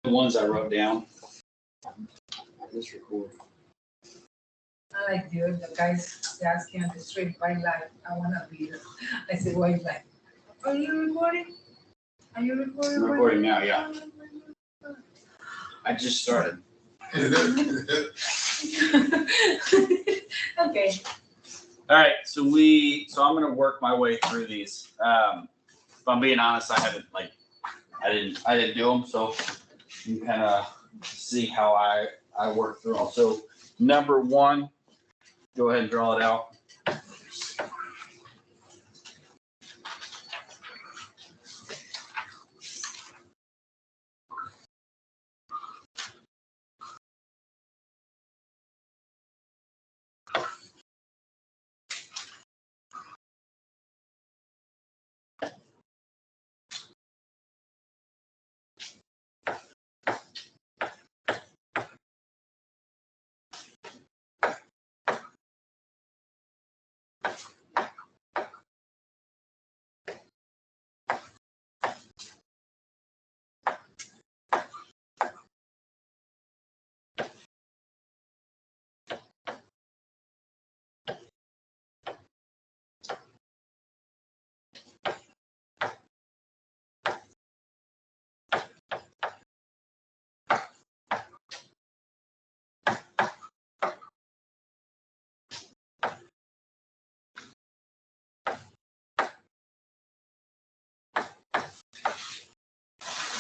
The ones I wrote down. Let's record. I like the guys asking on the street, why live? I want to be. I said, why live? Are you recording? Are you recording? I'm recording now, yeah. I just started. Okay. All right, so I'm gonna work my way through these. If I'm being honest, I didn't do them, so you can kind of see how I work through them. So number one, go ahead and draw it out.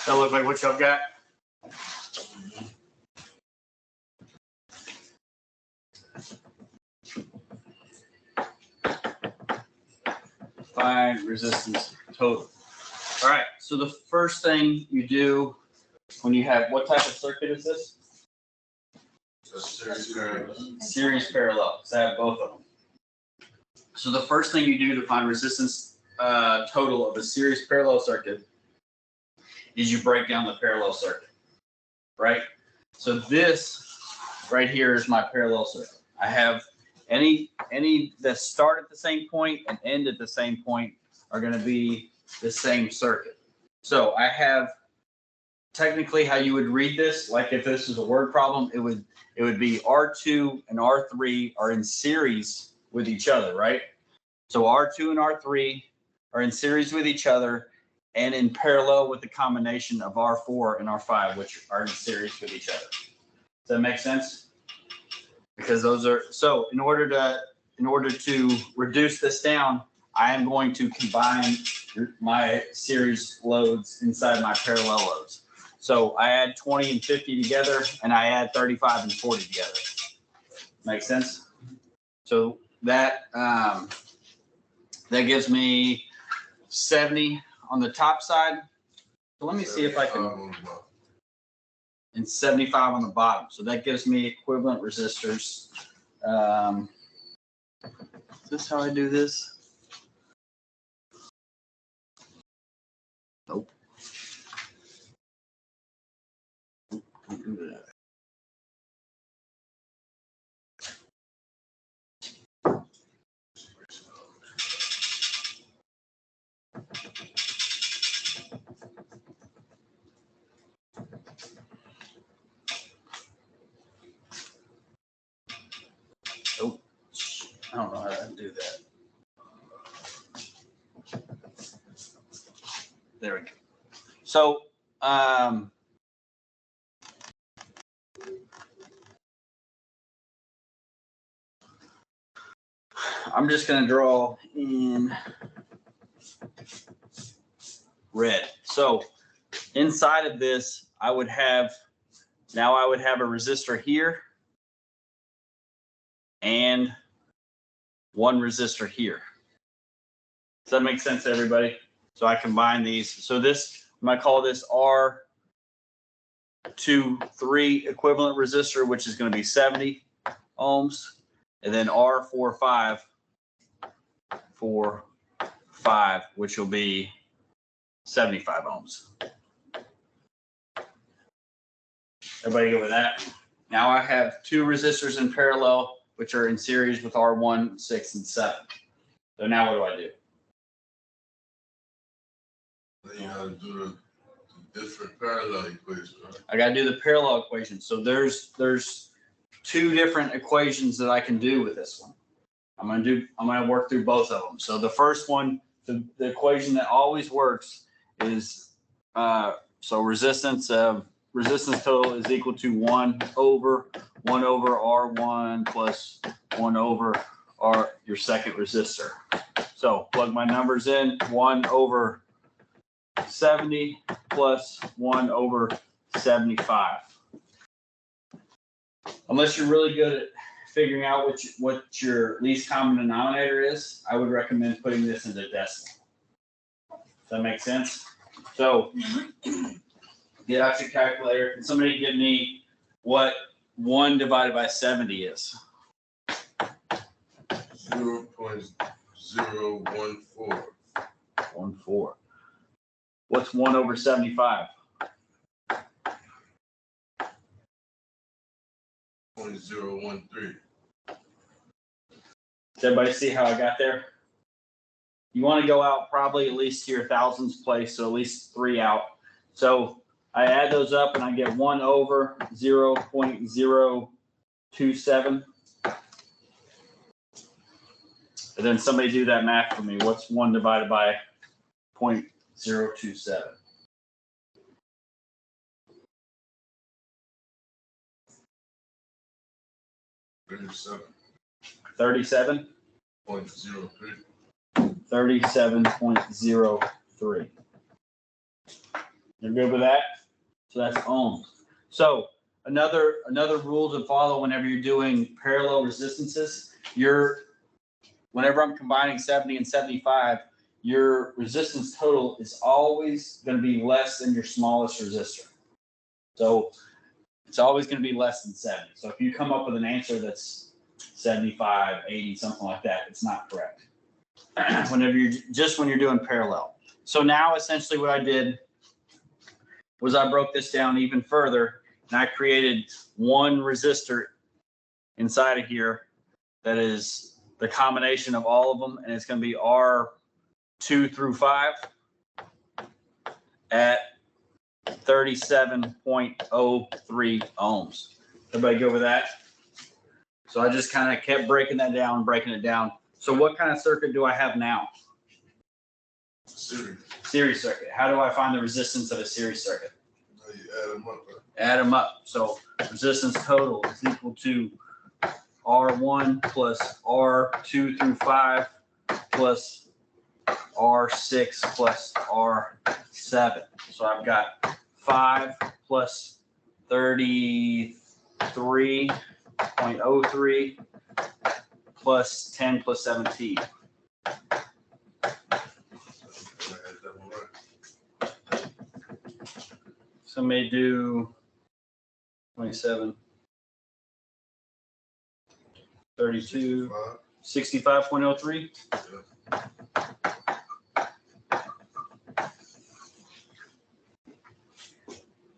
That look like what y'all got? Find resistance total. All right, so the first thing you do when you have, what type of circuit is this? Series parallel. Series parallel, because I have both of them. So the first thing you do to find resistance total of a series parallel circuit is you break down the parallel circuit, right? So this right here is my parallel circuit. I have any that start at the same point and end at the same point are going to be the same circuit. So I have technically how you would read this, like if this is a word problem, it would be R2 and R3 are in series with each other, right? So R2 and R3 are in series with each other and in parallel with the combination of R4 and R5, which are in series with each other. Does that make sense? Because those are, so in order to reduce this down, I am going to combine my series loads inside my parallel loads. So I add 20 and 50 together, and I add 35 and 40 together. Make sense? So that that gives me 70 on the top side. So let me see if I can. And 75 on the bottom. So that gives me equivalent resistors. Is this how I do this? Nope. Don't do that. Nope. I don't know how to do that. There we go. So, I'm just going to draw in red. So inside of this, I would have a resistor here and one resistor here. Does that make sense to everybody? So I combine these. So this, I'm going to call this R23 equivalent resistor, which is going to be 70 ohms. And then R45, which will be 75 ohms. Everybody good with that? Now I have two resistors in parallel, which are in series with R1, 6, and 7. So now what do I do? Then you have to do different parallel equation, right? I gotta do the parallel equation. So there's two different equations that I can do with this one. I'm gonna work through both of them. So the first one, the equation that always works is so resistance total is equal to 1 over R1 plus 1 over R, your second resistor. So plug my numbers in, 1 over 70 plus 1 over 75. Unless you're really good at figuring out what your least common denominator is, I would recommend putting this into decimal. Does that make sense? So get out your calculator. Can somebody give me what 1 divided by 70 is? 0.014. 14. What's 1 over 75? 0.013. Does everybody see how I got there? You want to go out probably at least to your thousands place, so at least 3 out. So I add those up and I get 1 over 0.027. And then somebody do that math for me. What's 1 divided by 0.027? 37. 37.03. 37.03. You're good with that? So that's ohms. So another rule to follow whenever you're doing parallel resistances, whenever I'm combining 70 and 75, your resistance total is always going to be less than your smallest resistor. So it's always going to be less than 70. So if you come up with an answer that's 75, 80, something like that, it's not correct. When you're doing parallel. So now essentially what I did was I broke this down even further and I created one resistor inside of here that is the combination of all of them, and it's going to be R2 through 5 at 37.03 ohms. Everybody go over that? So I just kind of kept breaking it down. So what kind of circuit do I have now? Series circuit. How do I find the resistance of a series circuit? You add them up. Add them up. So resistance total is equal to R1 plus R2 through 5 plus R6 plus R7. So I've got 5 plus 33.03 plus 10 plus 17. So may do 27, 32, 65.03.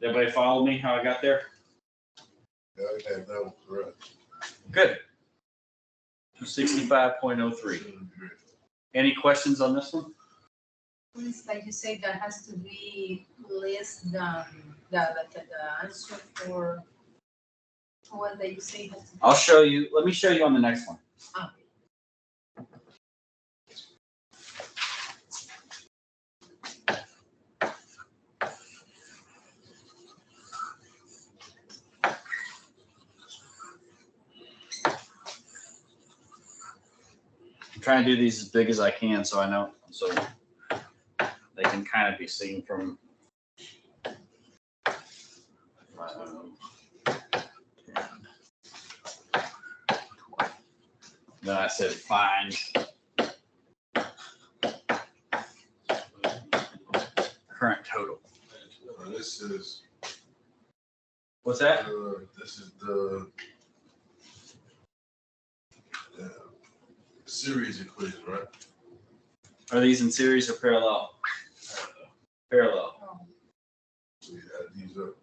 Everybody follow me how I got there? Yeah, I had that one correct. Good. 65.03. Any questions on this one? It's like you say, that has to be less than the answer for what that you say has to be. I'll show you. Let me show you on the next one. Ah. I'm trying to do these as big as I can so I know, so they can kind of be seen from. Then I said find current total. This is. What's that? This is the series equation, right? Are these in series or parallel? Parallel. So you add these up.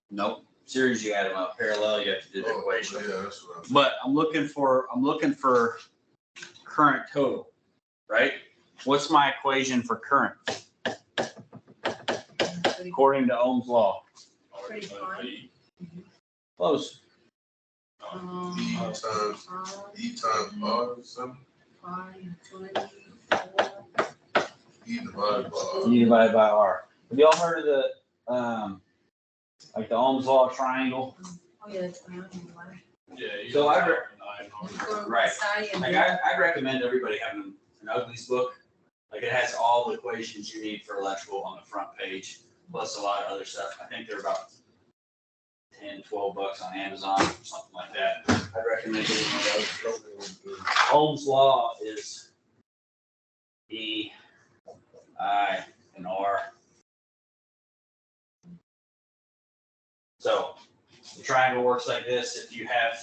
Nope. Series you add them up. Parallel you have to do the equation. Yeah, that's what But I'm looking for current total, right? What's my equation for current? according to Ohm's law. 35. Close. E times R or something. 5, 24. E divided by R. E divided by R. Have y'all heard of the, like the Ohm's law triangle? Oh, yeah, it's around one. Yeah. So I re- You go on Right. the side and Like then- I recommend everybody having an Uglies book. Like it has all the equations you need for electrical on the front page, plus a lot of other stuff. I think they're about $10-12 on Amazon or something like that. I'd recommend getting one of those. Ohm's law is E, I, and R. So the triangle works like this. If you have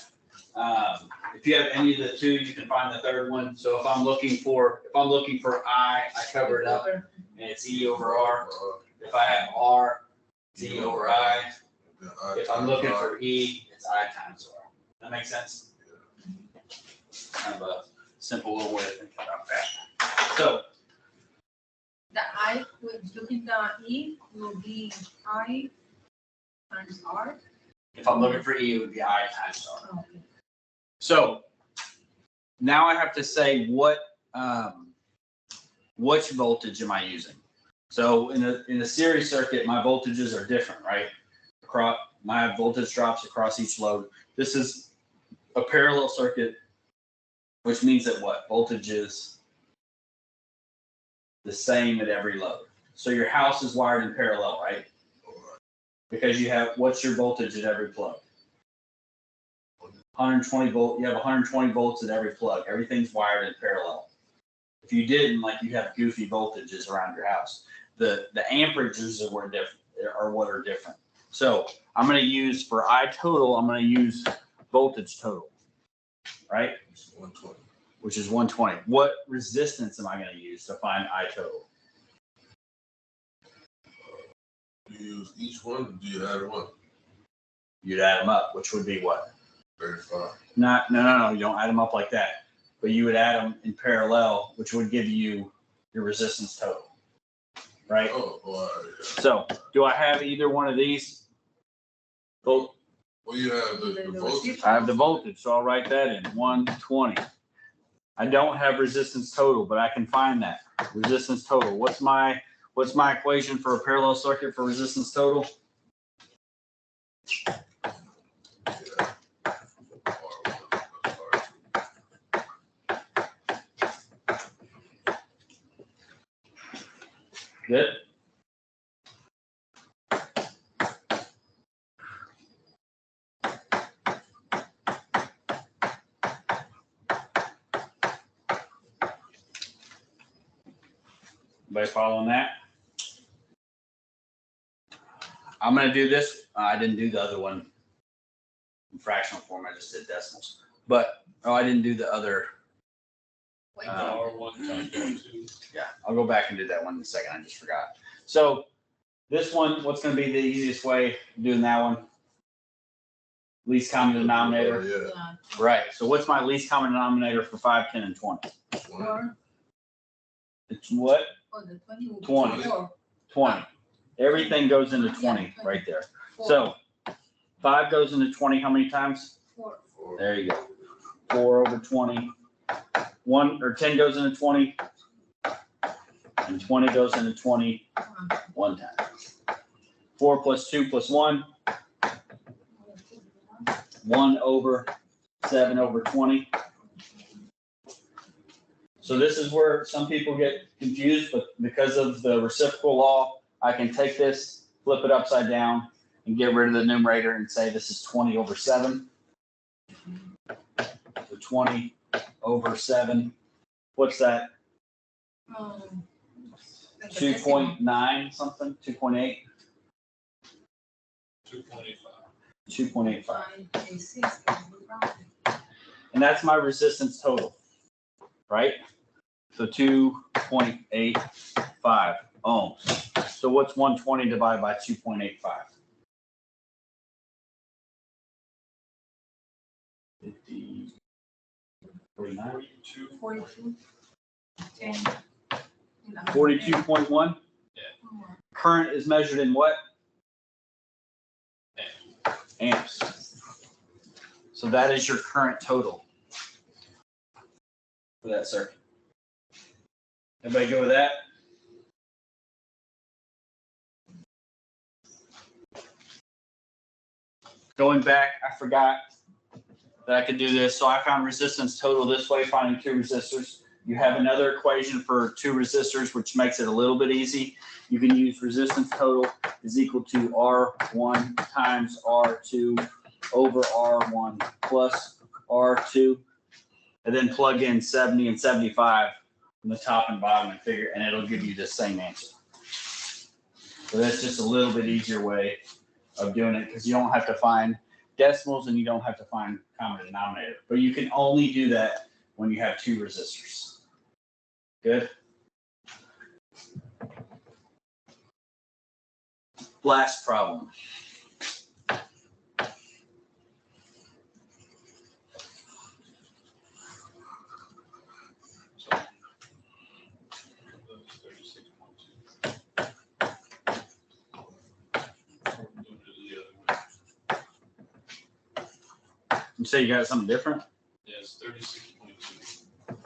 any of the two, you can find the third one. So if I'm looking for I cover it up and it's E over R. If I have R, it's E over I. If I'm looking for E, it's I times R. That makes sense? Kind of a simple little way of thinking about that. So The I, looking the E will be I times R. if I'm looking for E, it would be I times R. Oh, okay. So now I have to say which voltage am I using? So in a series circuit, my voltages are different, right? My voltage drops across each load. This is a parallel circuit, which means that what? Voltage is the same at every load. So your house is wired in parallel, right? Because you have, what's your voltage at every plug? 120 volt, you have 120 volts at every plug. Everything's wired in parallel. If you didn't, like you have goofy voltages around your house. The amperages are what are different. So I'm going to use for I total, I'm going to use voltage total, right? 120. Which is 120. What resistance am I going to use to find I total? Do you use each one or do you add one? You'd add them up, which would be what? 35. No, you don't add them up like that. But you would add them in parallel, which would give you your resistance total, right? Oh, all right, yeah. So do I have either one of these? Both. Well, you have the voltage. I have the voltage, so I'll write that in 120. I don't have resistance total, but I can find that. Resistance total. What's my equation for a parallel circuit for resistance total? Good. Everybody following that? I'm gonna do this. I didn't do the other one in fractional form. I just did decimals. But I didn't do the other. R1 times R2. Yeah, I'll go back and do that one in a second. I just forgot. So this one, what's going to be the easiest way of doing that one? Least common denominator. Yeah. Yeah, Right. So what's my least common denominator for 5, 10, and 20? 4 It's what? or the 20 will be 20. 4. 20. Everything goes into 20 right there. So 5 goes into 20 how many times? 4. There you go. 4 over 20. 10 goes into 20. And 20 goes into 20 one time. 4 plus 2 plus 1. 1 over 7 over 20. So this is where some people get confused, but because of the reciprocal law, I can take this, flip it upside down, and get rid of the numerator and say this is 20 over 7. So 20 over 7. What's that? 2.9 something? 2.8? 2.85. 2.85. And that's my resistance total, right? So 2.85 ohms. So what's 120 divided by 2.85? 50, 49? 42. 10. 42.1? Current is measured in what? Amps. So that is your current total for that circuit. Everybody go with that? Going back, I forgot that I could do this. So I found resistance total this way, finding two resistors. You have another equation for two resistors, which makes it a little bit easy. You can use resistance total is equal to R1 times R2 over R1 plus R2, and then plug in 70 and 75 from the top and bottom and figure, and it'll give you the same answer. So that's just a little bit easier way of doing it, because you don't have to find decimals and you don't have to find common denominator. But you can only do that when you have two resistors. Good? Last problem. You say you got something different? Yes, 36.2.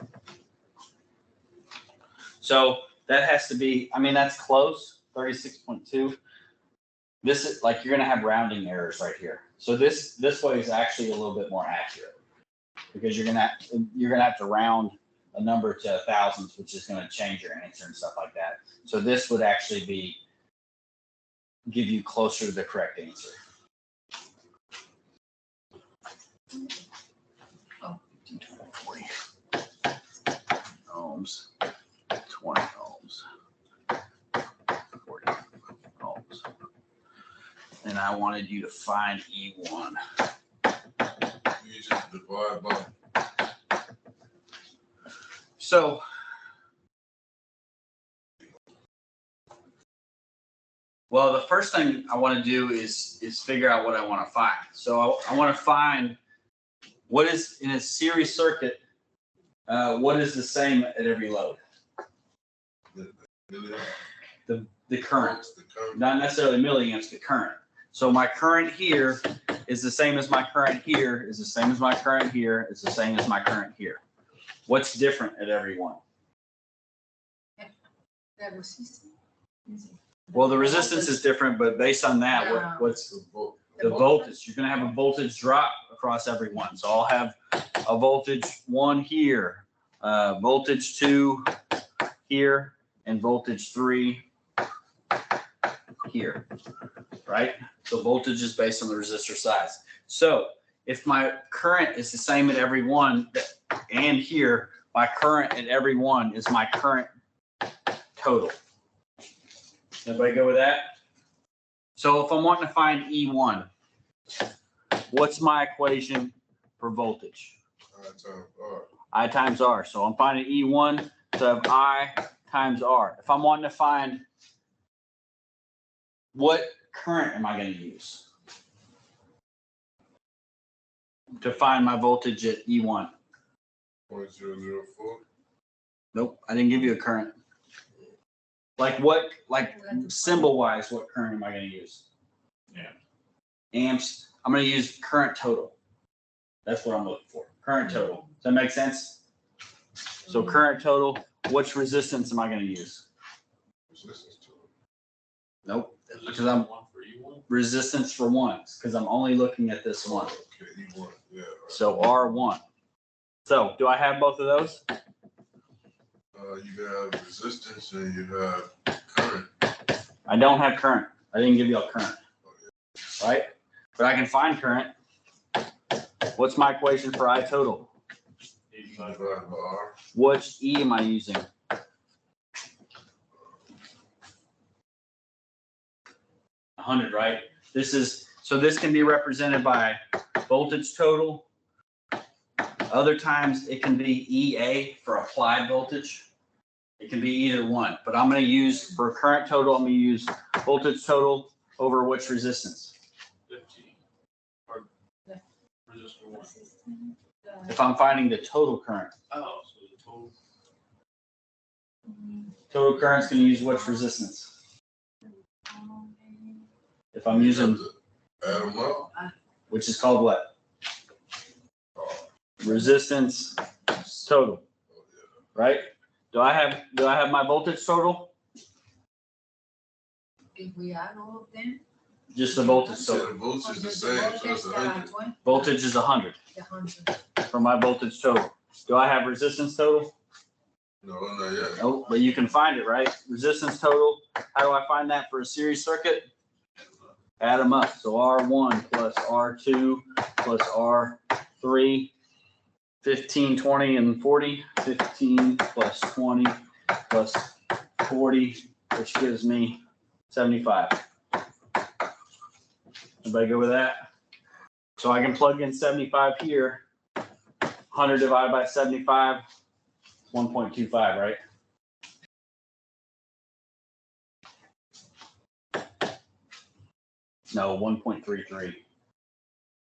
So that has to be, I mean, that's close, 36.2. This is like, you're gonna have rounding errors right here. So this way is actually a little bit more accurate, because you're gonna have to round a number to thousands, which is gonna change your answer and stuff like that. So this would actually give you closer to the correct answer. Oh. 40 ohms, 20 ohms, 40 ohms. And I wanted you to find E1. You just divide by. So well, the first thing I want to do is figure out what I want to find. So I want to find what is in a series circuit, what is the same at every load? The current, not necessarily milliamps, the current. So my current here is the same as my current here, is the same as my current here, is the same as my current here. What's different at every one? That resistance? Well, the resistance is different, but based on that, what's the voltage? You're going to have a voltage drop across every one. So I'll have a voltage 1 here, voltage 2 here, and voltage 3 here, right? So voltage is based on the resistor size. So if my current is the same at every one, and here, my current at every one is my current total. Everybody go with that? So if I'm wanting to find E1, what's my equation for voltage? I times R. So I'm finding E1, so I have I times R. If I'm wanting to find what current am I going to use to find my voltage at E1? 0.004. Nope, I didn't give you a current. Like what, like symbol wise, what current am I going to use? Yeah. Amps. I'm going to use current total. That's what I'm looking for. Current total. Does that make sense? So current total, which resistance am I going to use? Resistance to it. Nope. Because I'm one for E1. resistance for ones, because I'm only looking at this one. Okay, E1. Yeah. Right. So R1. So do I have both of those? You have resistance and you have current. I don't have current. I didn't give you a current. Right? But I can find current. What's my equation for I total? Divided by R. Which E am I using? 100, right? So this can be represented by voltage total. Other times it can be EA for applied voltage. It can be either one, but I'm going to use, for current total, I'm going to use voltage total over which resistance? 15. Or resistor 1. If I'm finding the total current. Oh, so the total. Total current's going to use which resistance? If I'm using, Add them up. which is called what? Resistance total, right? Do I have my voltage total? If we add all of them. Just the voltage So total. the voltage is the same, so it's 100. Voltage is 100 The 100. for my voltage total. Do I have resistance total? No, not yet. No, but you can find it, right? Resistance total. How do I find that for a series circuit? Add them up. So R1 plus R2 plus R3, 15, 20, and 40. 15 plus 20 plus 40, which gives me 75. Everybody go with that? So I can plug in 75 here. 100 divided by 75, 1.25, right? No, 1.33.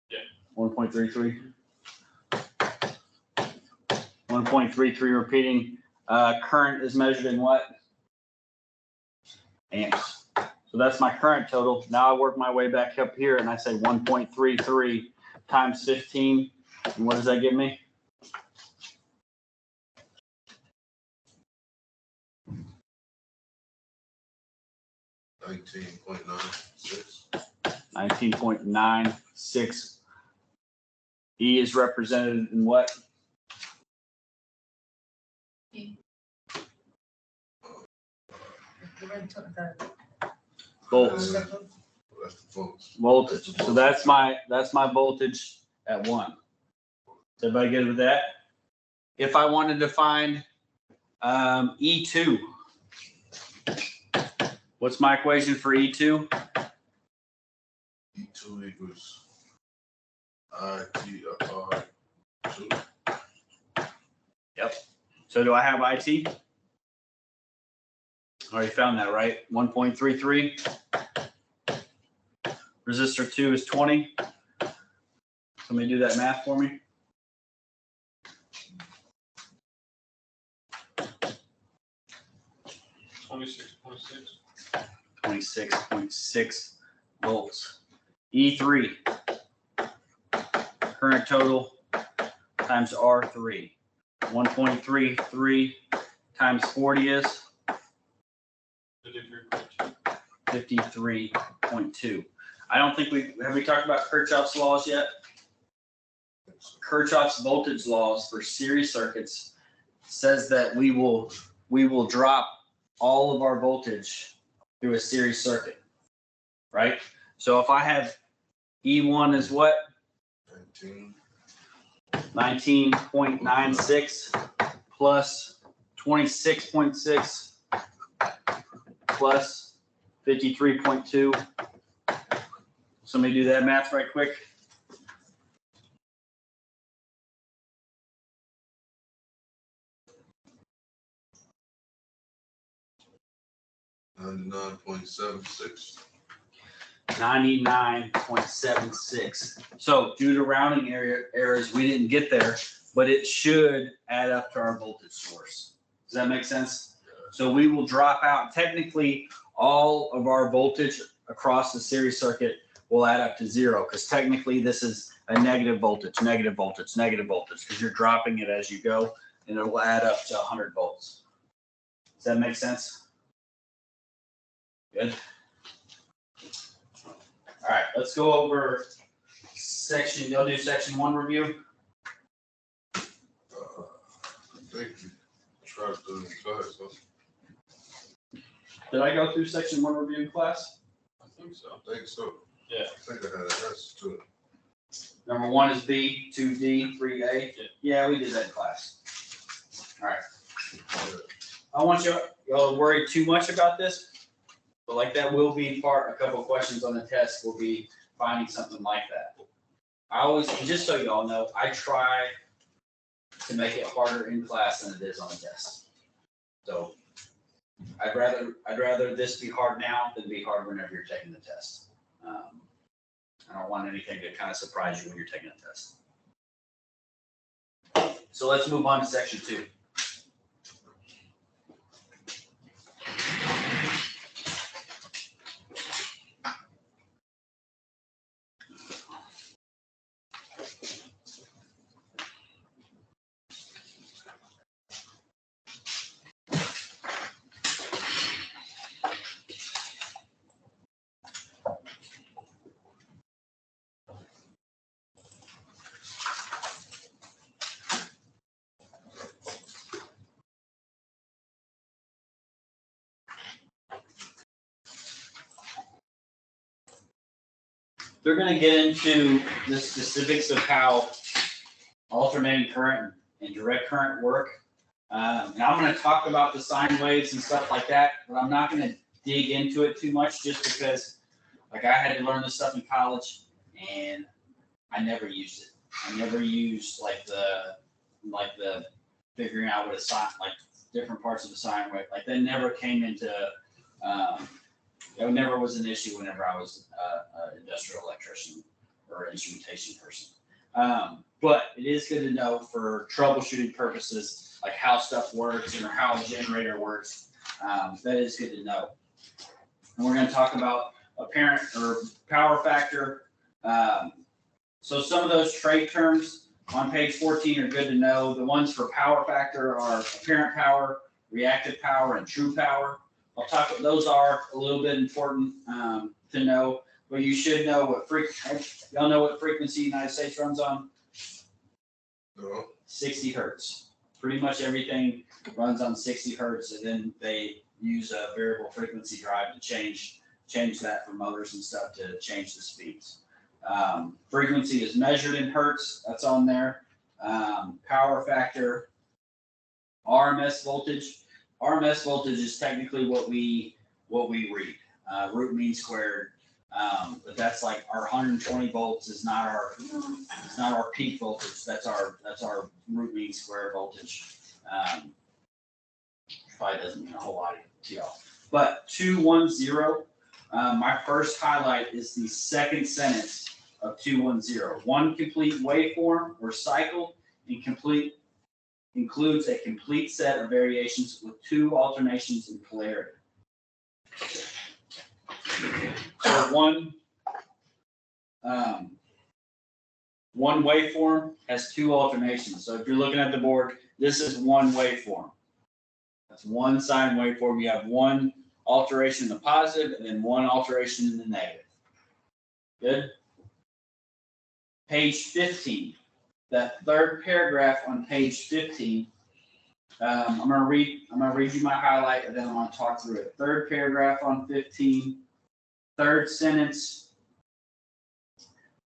Yeah. 1.33. 1.33 repeating. Current is measured in what? Amps. So that's my current total. Now I work my way back up here and I say 1.33 times 15. And what does that give me? $19.96. 19.96. E is represented in what? Volts. That's the volts. Voltage. So that's my voltage at 1. Is everybody good with that? If I wanted to find E2, what's my equation for E2? E2 equals ITR2. Yep. So do I have IT? Already found that, right? 1.33. Resistor 2 is 20. Somebody do that math for me. 26.6. 26.6 volts. E3, current total times R3. 1.33 times 40 is 53.2. 53.2. I don't think we talked about Kirchhoff's laws yet? Kirchhoff's voltage laws for series circuits says that we will drop all of our voltage through a series circuit, right? So if I have E1 is what? 19.96 plus 26.6 plus 53.2. Somebody do that math right quick. $99.76. 99.76. So due to rounding errors, we didn't get there, but it should add up to our voltage source. Does that make sense? So we will drop out, technically, all of our voltage across the series circuit will add up to 0, because technically this is a negative voltage, because you're dropping it as you go, and it will add up to 100 volts. Does that make sense? Good. All right, let's go over section. You'll do section 1 review. I think you tried to do it in class, huh? Did I go through section 1 review in class? I think so. I think so. Yeah. I think I had an answer to it. Number 1 is B, 2D, 3A. Yeah, we did that in class. All right. I don't want y'all to worry too much about this, but like that will be a couple of questions on the test will be finding something like that. I always, just so y'all know, I try to make it harder in class than it is on the test. So I'd rather this be hard now than be hard whenever you're taking the test. I don't want anything to kind of surprise you when you're taking a test. So let's move on to section 2. they're going to get into the specifics of how alternating current and direct current work. And I'm going to talk about the sine waves and stuff like that, but I'm not going to dig into it too much just because, like, I had to learn this stuff in college and I never used it. I never used like the figuring out what a sine, like different parts of the sine wave. Like that never came into, that never was an issue whenever I was an industrial electrician or instrumentation person. But it is good to know for troubleshooting purposes, like how stuff works or how a generator works. That is good to know. And we're going to talk about apparent or power factor. So some of those trade terms on page 14 are good to know. The ones for power factor are apparent power, reactive power, and true power. I'll talk what those are, a little bit important to know, but you should know what y'all know what frequency United States runs on? No. 60 hertz. Pretty much everything runs on 60 hertz, and then they use a variable frequency drive to change that for motors and stuff to change the speeds. Frequency is measured in hertz, that's on there. Power factor, RMS voltage. RMS voltage is technically what we read, root mean squared. But that's like our 120 volts is not our peak voltage. That's our root mean square voltage. Probably doesn't mean a whole lot to y'all. But 210. My first highlight is the second sentence of 210. One complete waveform or cycle includes a complete set of variations with two alternations in polarity. So one waveform has two alternations. So if you're looking at the board, this is one waveform. That's one sine waveform. You have one alteration in the positive and then one alteration in the negative. Good? Page 15. That third paragraph on page 15. I'm gonna read you my highlight and then I'm gonna talk through it. Third paragraph on 15. Third sentence.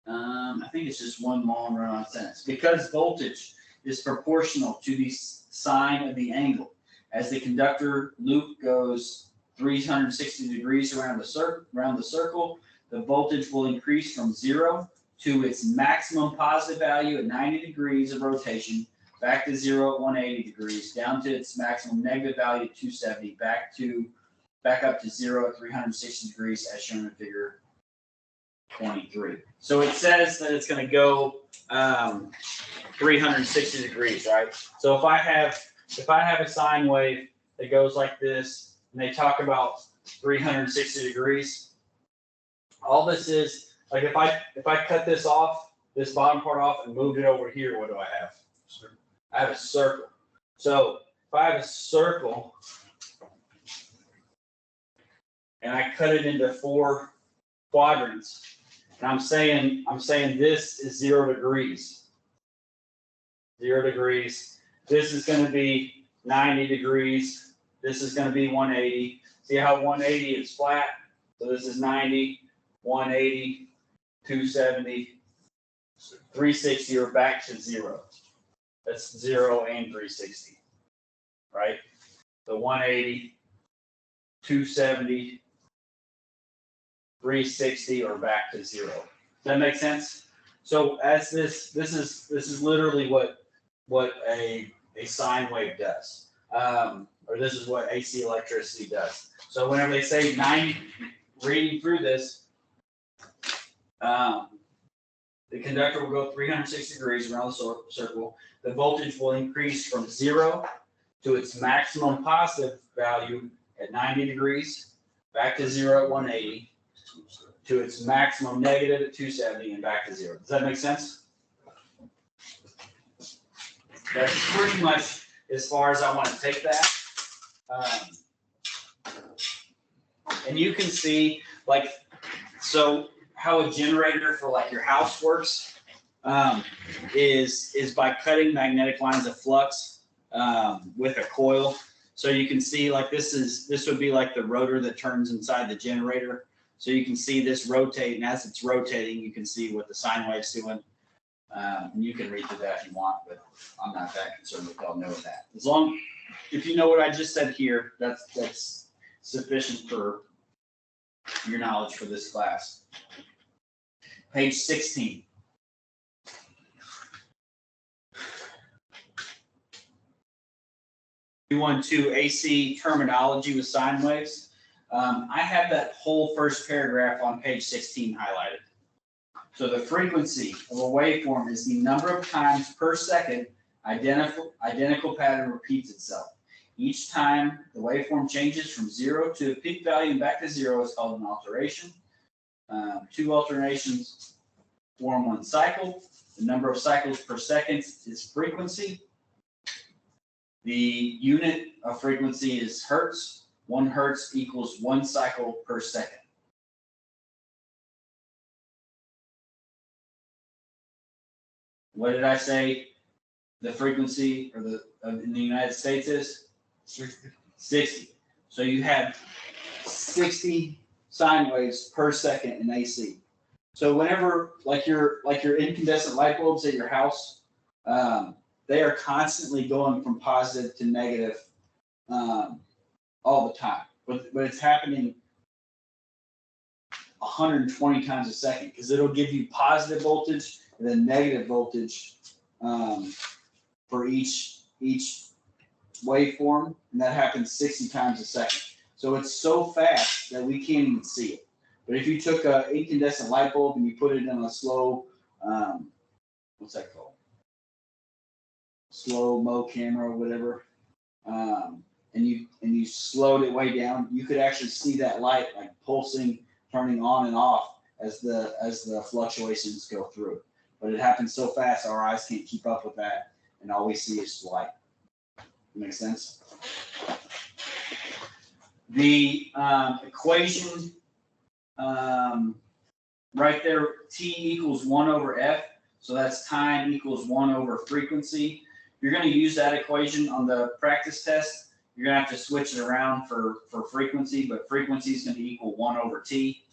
I think it's just one long run-on sentence. Because voltage is proportional to the sine of the angle. As the conductor loop goes 360 degrees around the circle, the voltage will increase from 0 to its maximum positive value at 90 degrees of rotation, back to 0 at 180 degrees, down to its maximum negative value at 270, back up to 0 at 360 degrees as shown in figure 23. So it says that it's going to go 360 degrees, right? So if I have a sine wave that goes like this, and they talk about 360 degrees, all this is, like if I cut this off, this bottom part off, and moved it over here, what do I have? I have a circle. So if I have a circle, and I cut it into 4 quadrants, and I'm saying this is 0 degrees. 0 degrees. This is going to be 90 degrees. This is going to be 180. See how 180 is flat? So this is 90, 180, 270, 360, or back to 0. That's 0 and 360, right? So 180, 270, 360, or back to 0. Does that make sense? So as this is literally what a sine wave does, or this is what AC electricity does. So whenever they say 90, reading through this, the conductor will go 360 degrees around the circle. The voltage will increase from 0 to its maximum positive value at 90 degrees, back to 0 at 180, to its maximum negative at 270, and back to 0. Does that make sense? That's pretty much as far as I want to take that. And you can see, like, so how a generator for like your house works is by cutting magnetic lines of flux with a coil. So you can see, like, this would be like the rotor that turns inside the generator. So you can see this rotate, and as it's rotating, you can see what the sine wave's doing. And you can read through that if you want, but I'm not that concerned with y'all knowing that. If you know what I just said here, that's sufficient for your knowledge for this class. Page 16. We want to AC terminology with sine waves. I have that whole first paragraph on page 16 highlighted. So the frequency of a waveform is the number of times per second identical pattern repeats itself. Each time the waveform changes from 0 to a peak value and back to 0 is called an alteration. 2 alternations form 1 cycle. The number of cycles per second is frequency. The unit of frequency is hertz. 1 hertz equals 1 cycle per second. What did I say the frequency in the United States is? 60. 60. So you have 60 sine waves per second in AC. So whenever, like your incandescent light bulbs at your house, they are constantly going from positive to negative all the time. But it's happening 120 times a second because it'll give you positive voltage and then negative voltage for each waveform, and that happens 60 times a second. So it's so fast that we can't even see it. But if you took an incandescent light bulb and you put it in a slow, what's that called? Slow-mo camera or whatever, and you slowed it way down, you could actually see that light like pulsing, turning on and off as the fluctuations go through. But it happens so fast our eyes can't keep up with that, and all we see is light. Make sense? The equation right there, T equals 1 over F, so that's time equals 1 over frequency. You're going to use that equation on the practice test. You're going to have to switch it around for frequency, but frequency is going to equal 1 over T.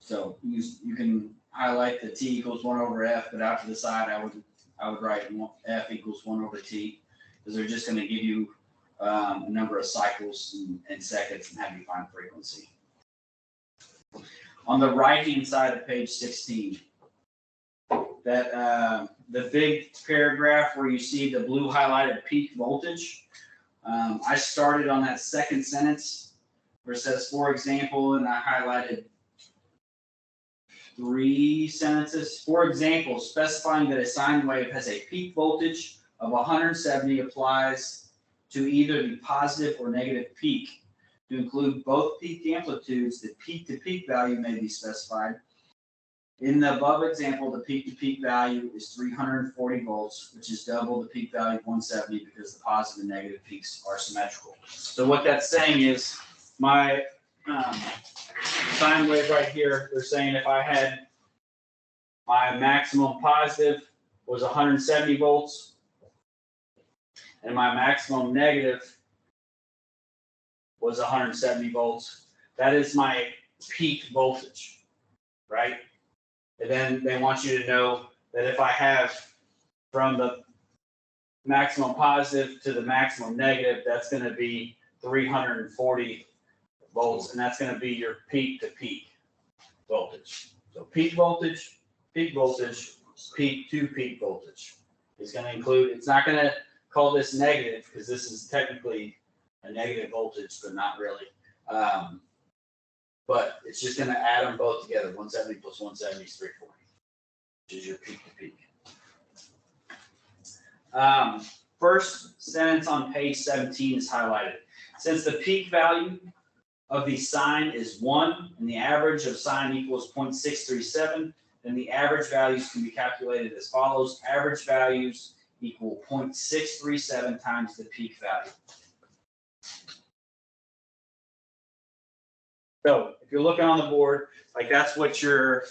So you can highlight the T equals 1 over F, but out to the side I would write F equals 1 over T, because they're just going to give you a number of cycles and seconds and have you find frequency. On the right-hand side of page 16, that the big paragraph where you see the blue highlighted peak voltage, I started on that second sentence where it says, for example, and I highlighted 3 sentences. For example, specifying that a sine wave has a peak voltage of 170 applies to either the positive or negative peak. To include both peak amplitudes, the peak-to-peak value may be specified. In the above example, the peak-to-peak value is 340 volts, which is double the peak value of 170 because the positive and negative peaks are symmetrical. So what that's saying is my sine wave right here, they're saying if I had my maximum positive was 170 volts and my maximum negative was 170 volts, that is my peak voltage, right? And then they want you to know that if I have from the maximum positive to the maximum negative, that's going to be 340 volts, and that's going to be your peak to peak voltage. So peak voltage, peak to peak voltage is going to include, it's not going to call this negative because this is technically a negative voltage, but not really. But it's just going to add them both together. 170 plus 170 is 340, which is your peak to peak. First sentence on page 17 is highlighted. Since the peak value of the sine is 1 and the average of sine equals 0.637, then the average values can be calculated as follows. Average values equal 0.637 times the peak value. So if you're looking on the board, like that's what your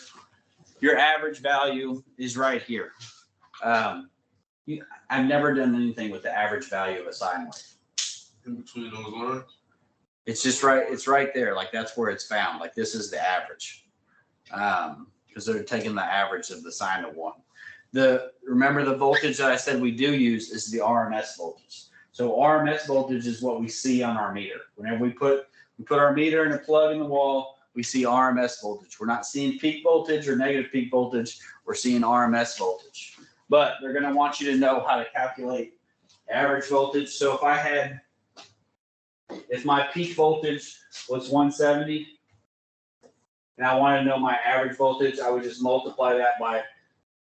average value is right here. I've never done anything with the average value of a sine wave. In between those lines? It's just right, it's right there, like that's where it's found, like this is the average. Because they're taking the average of the sine of 1. Remember the voltage that I said we do use is the RMS voltage. So RMS voltage is what we see on our meter. Whenever we put our meter and a plug in the wall, we see RMS voltage. We're not seeing peak voltage or negative peak voltage, we're seeing RMS voltage. But they're gonna want you to know how to calculate average voltage. So if my peak voltage was 170, and I want to know my average voltage, I would just multiply that by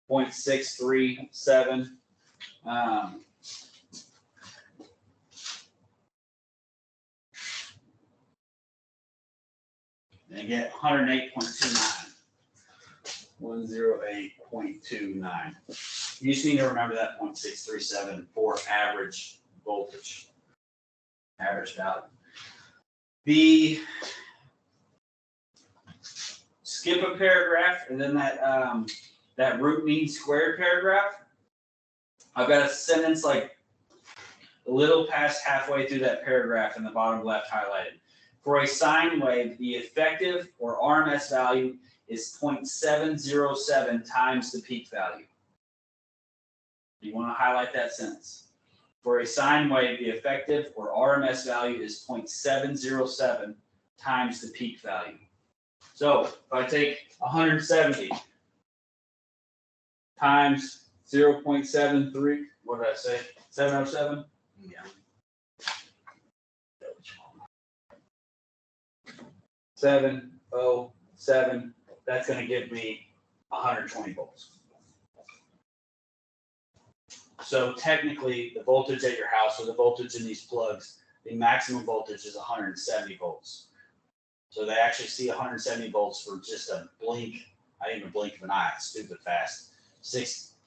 0.637. And get 108.29. 108.29. You just need to remember that 0.637 for average voltage. Average value. Skip a paragraph and then that root mean squared paragraph. I've got a sentence like a little past halfway through that paragraph in the bottom left highlighted. For a sine wave, the effective or RMS value is 0.707 times the peak value. You want to highlight that sentence. For a sine wave, the effective or RMS value is 0.707 times the peak value. So if I take 170 times 0.73, what did I say? 707? Yeah. 707, that's going to give me 120 volts. So technically, the voltage at your house or the voltage in these plugs, the maximum voltage is 170 volts. So they actually see 170 volts for just a blink, not even a blink of an eye, it's stupid fast.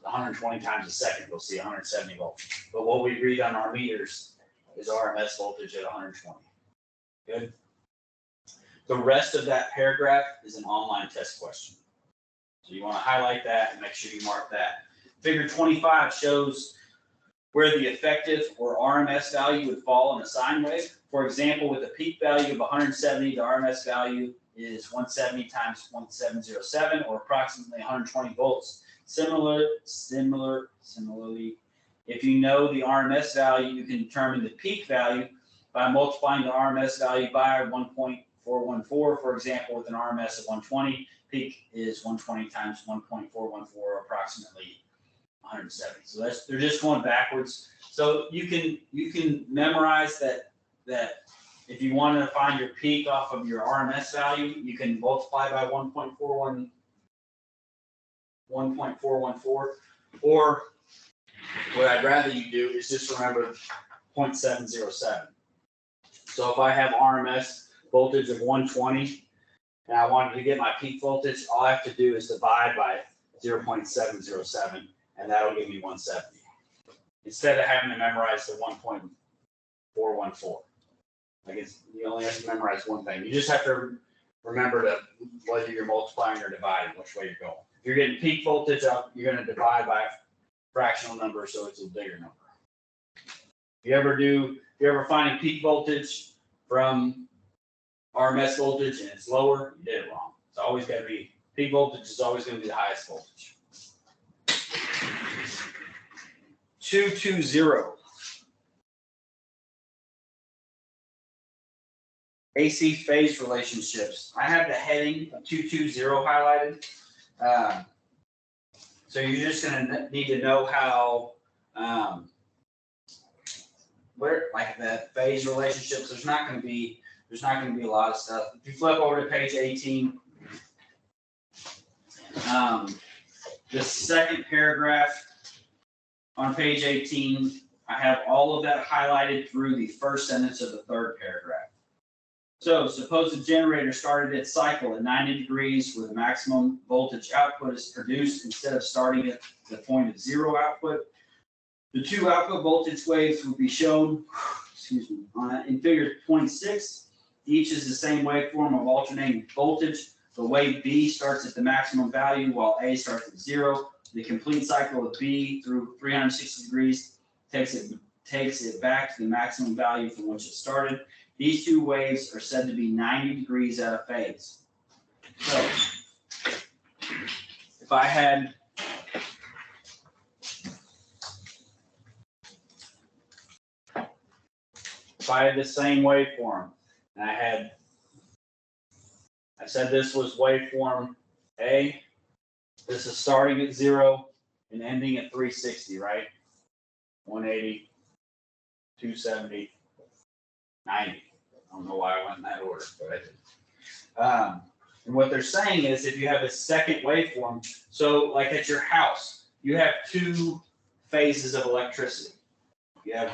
120 times a second, we'll see 170 volts. But what we read on our meters is RMS voltage at 120. Good. The rest of that paragraph is an online test question. So you want to highlight that and make sure you mark that. Figure 25 shows where the effective or RMS value would fall in a sine wave. For example, with a peak value of 170, the RMS value is 170 times 0.707 or approximately 120 volts. Similarly, if you know the RMS value, you can determine the peak value by multiplying the RMS value by 1.414, for example, with an RMS of 120, peak is 120 times 1.414, approximately 170. So they're just going backwards. So you can memorize that if you want to find your peak off of your RMS value, you can multiply by 1.414, or what I'd rather you do is just remember 0.707. So if I have RMS voltage of 120 and I wanted to get my peak voltage, all I have to do is divide by 0.707 and that'll give me 170. Instead of having to memorize the 1.414. You only have to memorize one thing. You just have to remember whether you're multiplying or dividing, which way you're going. If you're getting peak voltage up, you're going to divide by a fractional number, so it's a bigger number. If you ever finding peak voltage from RMS voltage and it's lower, you did it wrong. It's always got to be, peak voltage is always going to be the highest voltage. 220. AC phase relationships. I have the heading of 220 highlighted. So you're just going to need to know how, where like the phase relationships. There's not going to be a lot of stuff. If you flip over to page 18, the second paragraph on page 18, I have all of that highlighted through the first sentence of the third paragraph. So suppose the generator started its cycle at 90 degrees where the maximum voltage output is produced instead of starting at the point of zero output. The two output voltage waves will be shown in figure 26. Each is the same waveform of alternating voltage. The wave B starts at the maximum value while A starts at zero. The complete cycle of B through 360 degrees takes it back to the maximum value from which it started. these two waves are said to be 90 degrees out of phase. So if I had the same waveform, and I said this was waveform A, this is starting at 0 and ending at 360, right? 180, 270, 90. I don't know why I went in that order, but I did. And what they're saying is if you have a second waveform, so like at your house, you have two phases of electricity. You have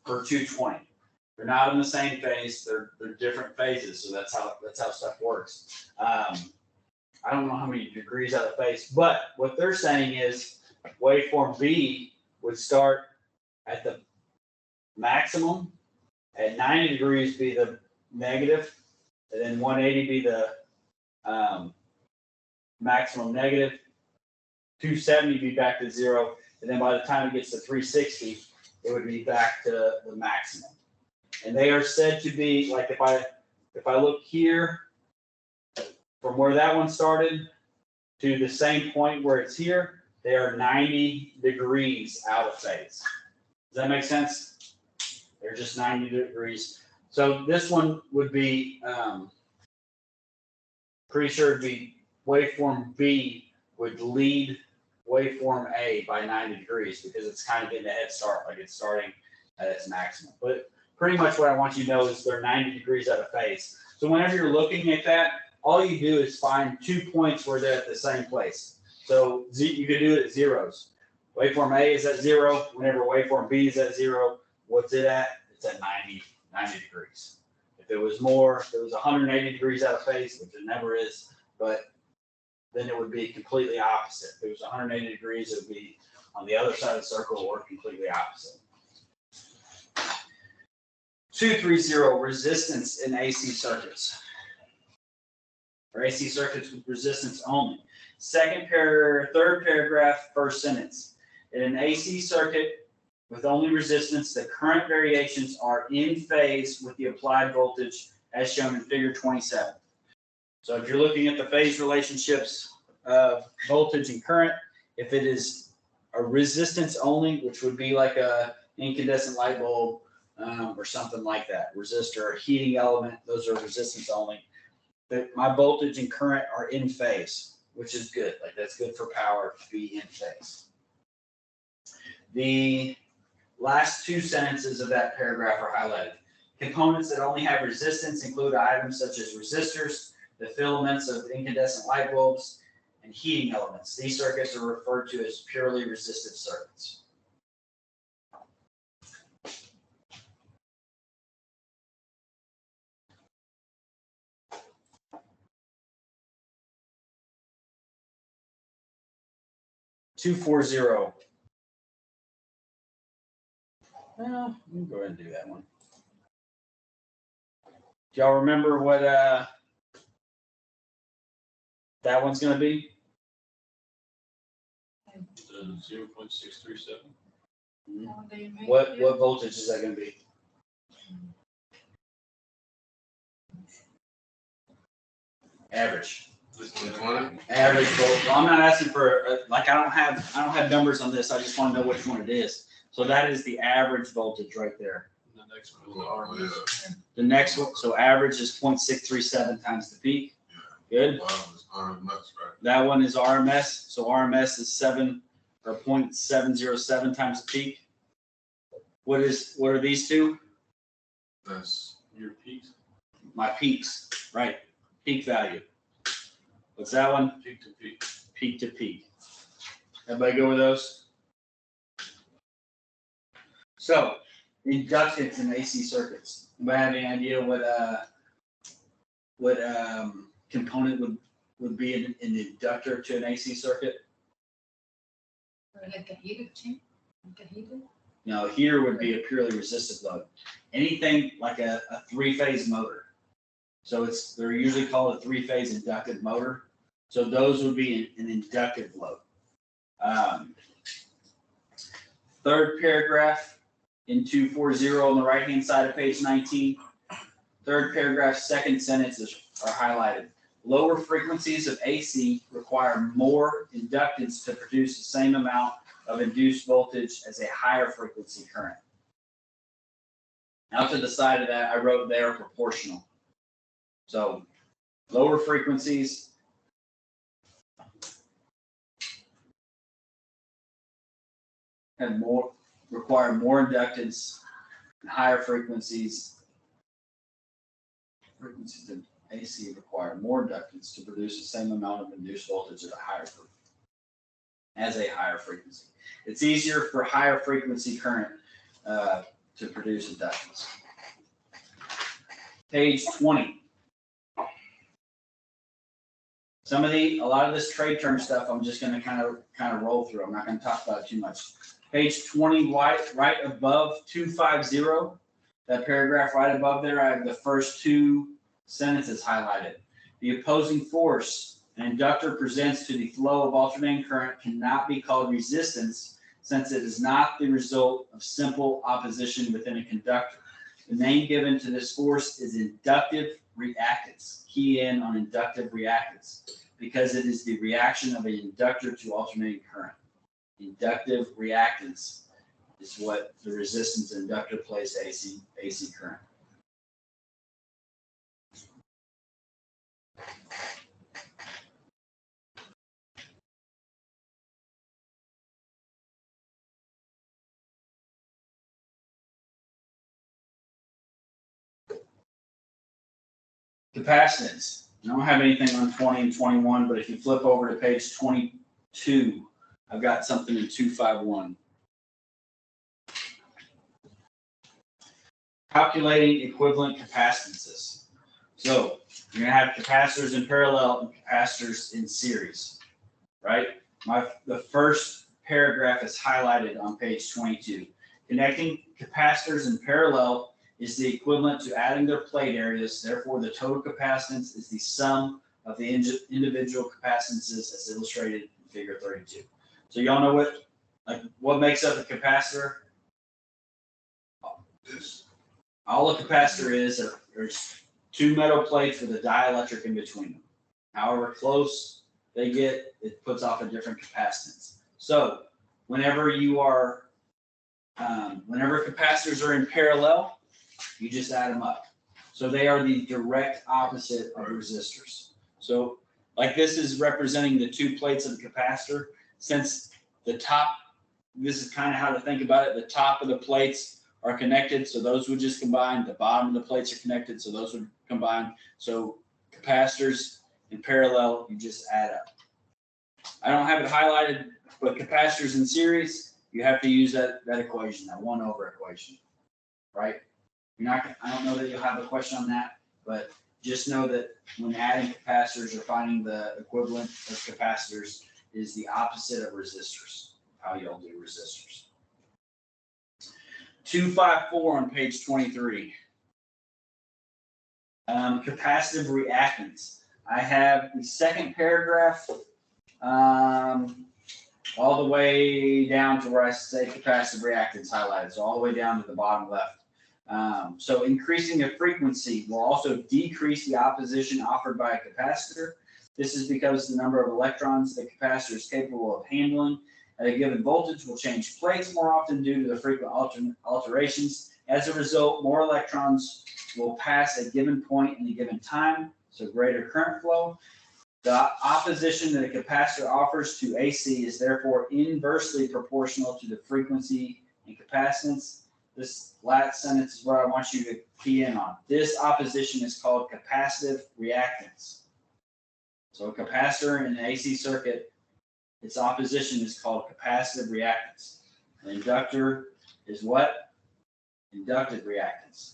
for 220. They're not in the same phase, they're different phases, so that's how stuff works. I don't know how many degrees out of phase, but what they're saying is waveform B would start at the maximum, at 90 degrees be the negative, and then 180 be the maximum negative, 270 be back to 0, and then by the time it gets to 360, it would be back to the maximum. And they are said to be, like if I look here, from where that one started to the same point where it's here, they are 90 degrees out of phase. Does that make sense? They're just 90 degrees. So this one would be, pretty sure it'd be waveform B would lead waveform A by 90 degrees because it's kind of getting a head start, like it's starting at its maximum. But pretty much what I want you to know is they're 90 degrees out of phase. So whenever you're looking at that, all you do is find 2 points where they're at the same place. So you could do it at zeros. Waveform A is at 0. Whenever waveform B is at 0, what's it at? It's at 90 degrees. If it was more, if it was 180 degrees out of phase, which it never is, but then it would be completely opposite. If it was 180 degrees, it would be on the other side of the circle or completely opposite. 230, resistance in AC circuits. Or AC circuits with resistance only. Third paragraph, first sentence. In an AC circuit with only resistance, the current variations are in phase with the applied voltage as shown in figure 27. So if you're looking at the phase relationships of voltage and current, if it is a resistance only, which would be like a incandescent light bulb or something like that, resistor, or heating element, those are resistance only. That my voltage and current are in phase, which is good. Like that's good for power to be in phase. The last two sentences of that paragraph are highlighted. Components that only have resistance include items such as resistors, the filaments of incandescent light bulbs, and heating elements. These circuits are referred to as purely resistive circuits. $240. Well, we can go ahead and do that one. Do y'all remember what that one's going to be? 0.637. What voltage is that going to be? Average. This 120? Average voltage. Well, I'm not asking for like I don't have numbers on this. I just want to know which one it is. So that is the average voltage right there. The next one is RMS. The next one, so average is 0.637 times the peak. Good. RMS, right? That one is RMS. So RMS is 0.707 times the peak. What are these two? That's Your peaks, My peaks, right? Peak value. What's that one? peak to peak. Peak to peak. Everybody go with those? So, inductance in AC circuits. Anybody have any idea what component would be an inductor to an AC circuit? Like a heater, too? Like a heater? No, a heater would be a purely resistive load. Anything like a three-phase motor. So they're usually called a three-phase inductive motor. So those would be an inductive load. Third paragraph in 240 on the right-hand side of page 19. third paragraph, second sentences are highlighted. Lower frequencies of AC require more inductance to produce the same amount of induced voltage as a higher frequency current. Out to the side of that, I wrote there proportional. So lower frequencies require more inductance, and higher frequencies of AC require more inductance to produce the same amount of induced voltage at a higher frequency. It's easier for higher frequency current to produce inductance. Page 20. A lot of this trade term stuff, I'm just going to kind of roll through. I'm not going to talk about it too much. Page 20, right above 250, that paragraph right above there, I have the first two sentences highlighted. The opposing force an inductor presents to the flow of alternating current cannot be called resistance, since it is not the result of simple opposition within a conductor. The name given to this force is inductive reactance. Key in on inductive reactance, because it is the reaction of an inductor to alternating current. Inductive reactance is what the resistance inductor plays to AC current. Capacitance. I don't have anything on 20 and 21, but if you flip over to page 22, I've got something in 251. Calculating equivalent capacitances. So you're going to have capacitors in parallel and capacitors in series, right? The first paragraph is highlighted on page 22. Connecting capacitors in parallel is the equivalent to adding their plate areas. Therefore, the total capacitance is the sum of the individual capacitances as illustrated in figure 32. So y'all know what makes up a capacitor? All a capacitor is, there's two metal plates with a dielectric in between them. However close they get, it puts off a different capacitance. So whenever capacitors are in parallel, you just add them up. So they are the direct opposite of resistors. So like this is representing the two plates of the capacitor. Since the top, this is kind of how to think about it. The top of the plates are connected, so those would just combine. The bottom of the plates are connected, so those would combine. So capacitors in parallel, you just add up. I don't have it highlighted, but capacitors in series, you have to use that equation, that 1/over equation, right? I don't know that you'll have a question on that, but just know that when adding capacitors or finding the equivalent of capacitors is the opposite of resistors, how you'll do resistors. 254 on page 23. Capacitive reactance. I have the second paragraph all the way down to where I say capacitive reactance highlighted, so all the way down to the bottom left. So increasing the frequency will also decrease the opposition offered by a capacitor. This is because the number of electrons the capacitor is capable of handling at a given voltage will change plates more often due to the frequent alterations. As a result, more electrons will pass a given point in a given time, so greater current flow. The opposition that a capacitor offers to AC is therefore inversely proportional to the frequency and capacitance. This last sentence is what I want you to key in on. This opposition is called capacitive reactance. So a capacitor in an AC circuit, its opposition is called capacitive reactance. An inductor is what? Inductive reactance.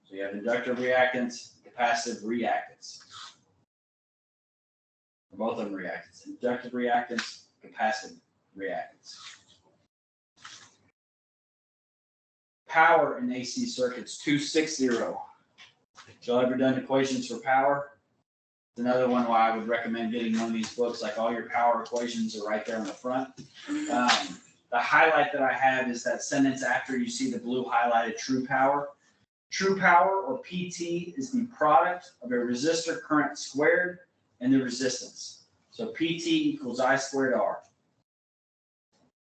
So you have inductive reactance, capacitive reactance. Both of them reactance. Inductive reactance, capacitive reactance. Power in AC circuits, 260. Y'all ever done equations for power? It's another one why I would recommend getting one of these books. Like all your power equations are right there on the front. The highlight that I have is that sentence after you see the blue highlighted true power. True power, or PT, is the product of a resistor current squared and the resistance. So PT equals I squared R.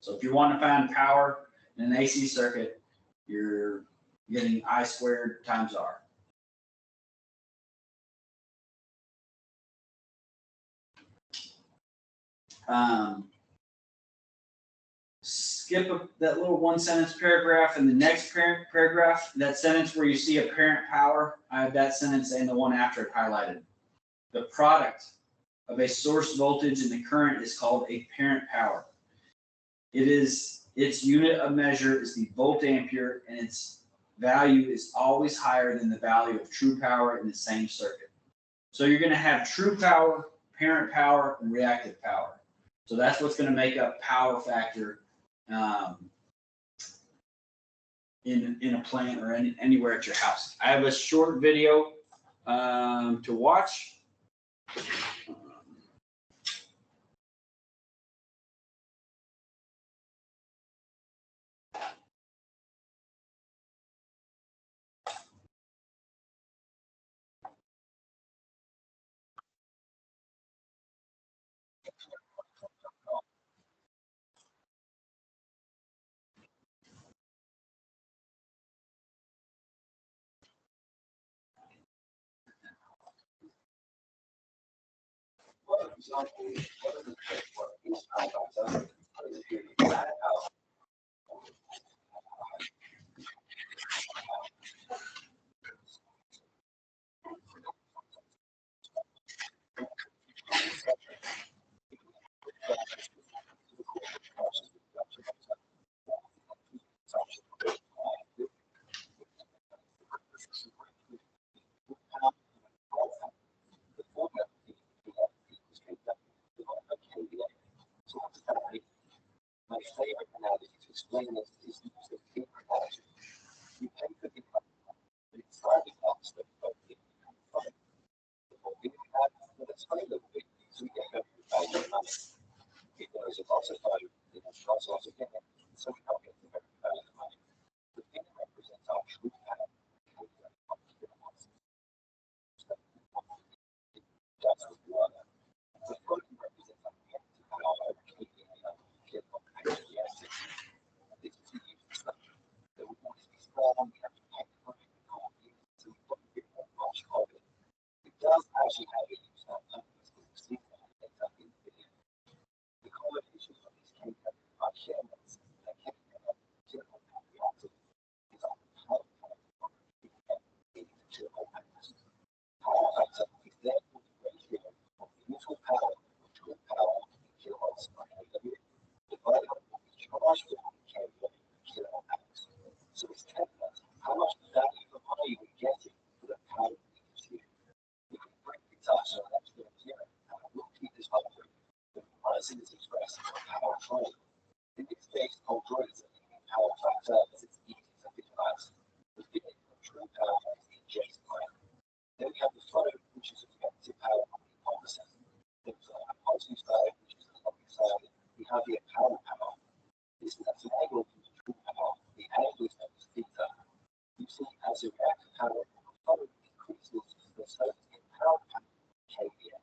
So if you want to find power in an AC circuit, you're getting I squared times R. Skip that little one sentence paragraph, and the next paragraph, that sentence where you see apparent power, I have that sentence and the one after it highlighted. The product of a source voltage and the current is called apparent power. Its unit of measure is the volt ampere, and its value is always higher than the value of true power in the same circuit. So you're going to have true power, apparent power, and reactive power. So that's what's going to make up power factor in a plant or anywhere at your house. I have a short video to watch. My favorite analogy to explain this is the use of paper analogy. You pay for the it's slightly cost of the fun. The more we have, well, it's funny little bit, so we get every value of money. People is a lots of value, they have lots of getting, so we don't get the very value of money. The thing that represents our true power. That's what we are. The floating represents our power over KPI. It does actually have a use of the correlation of these chemicals are chemicals that can chemical reactive is on how chemical factors. Power factor is therefore the ratio of the mutual power of true power in kilowatts per kW divided by the charge for the kilowatt hours. So it's telling us how much value for money we're getting for the power we consume. We can break this up so that's the zero, and I will keep this up for the pricing is expressed as power flow. In this case, I'll draw it as a power factor as it's easy to visualize. The feeling of true power is the adjacent line. Then we have the flow, which is effective power on the opposite. There's a positive side, which is the opposite side. We have the apparent power. This is an angle from the true power. The angle is known as theta. You see, as a reactive power, the flow increases the surface in power kVA.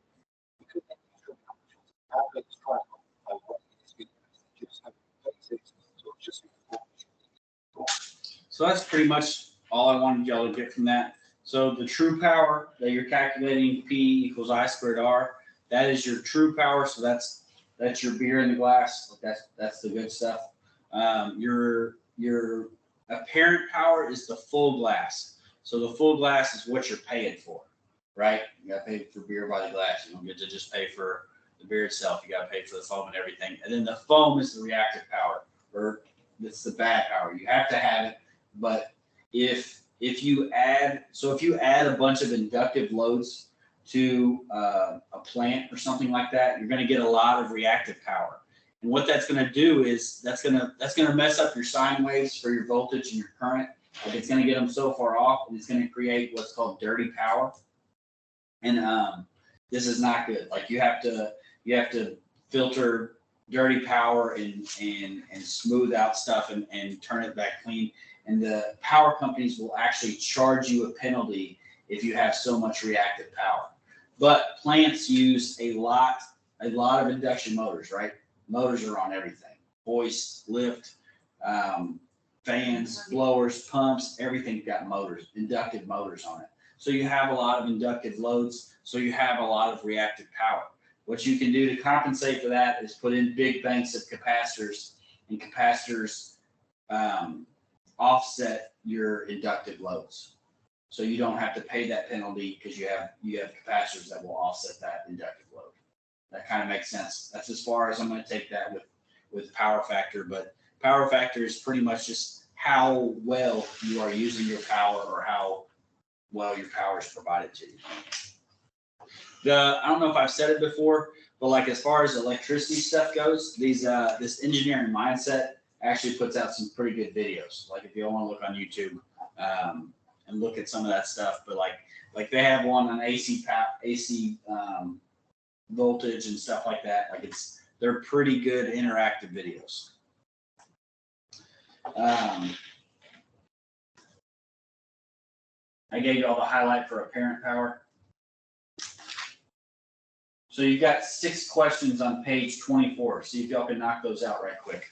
We could then use power base triangle by what is given as just basics, so just So that's pretty much all I wanted y'all to get from that. So the true power that you're calculating, P equals I squared R, that is your true power. So that's your beer in the glass. That's the good stuff. Your apparent power is the full glass. So the full glass is what you're paying for, right? You got to pay for beer by the glass. You don't get to just pay for the beer itself. You got to pay for the foam and everything. And then the foam is the reactive power, or it's the bad power. You have to have it, but if you add a bunch of inductive loads to a plant or something like that, you're going to get a lot of reactive power. And what that's going to do is that's going to mess up your sine waves for your voltage and your current. Like it's going to get them so far off, and it's going to create what's called dirty power. And this is not good. Like you have to filter dirty power and smooth out stuff and turn it back clean. and the power companies will actually charge you a penalty if you have so much reactive power. But plants use a lot of induction motors, right? Motors are on everything: hoist, lift, fans, blowers, pumps, everything's got motors, inductive motors on it. So you have a lot of inductive loads, so you have a lot of reactive power. What you can do to compensate for that is put in big banks of capacitors, and capacitors offset your inductive loads. So you don't have to pay that penalty because you have capacitors that will offset that inductive load. That kind of makes sense. That's as far as I'm going to take that with power factor, but power factor is pretty much just how well you are using your power or how well your power is provided to you. I don't know if I've said it before, but like as far as electricity stuff goes, this engineering mindset actually puts out some pretty good videos. Like if you all want to look on YouTube and look at some of that stuff, but like they have one on AC voltage and stuff like that. Like they're pretty good interactive videos. I gave you all the highlight for apparent power. So you've got 6 questions on page 24. See if y'all can knock those out right quick.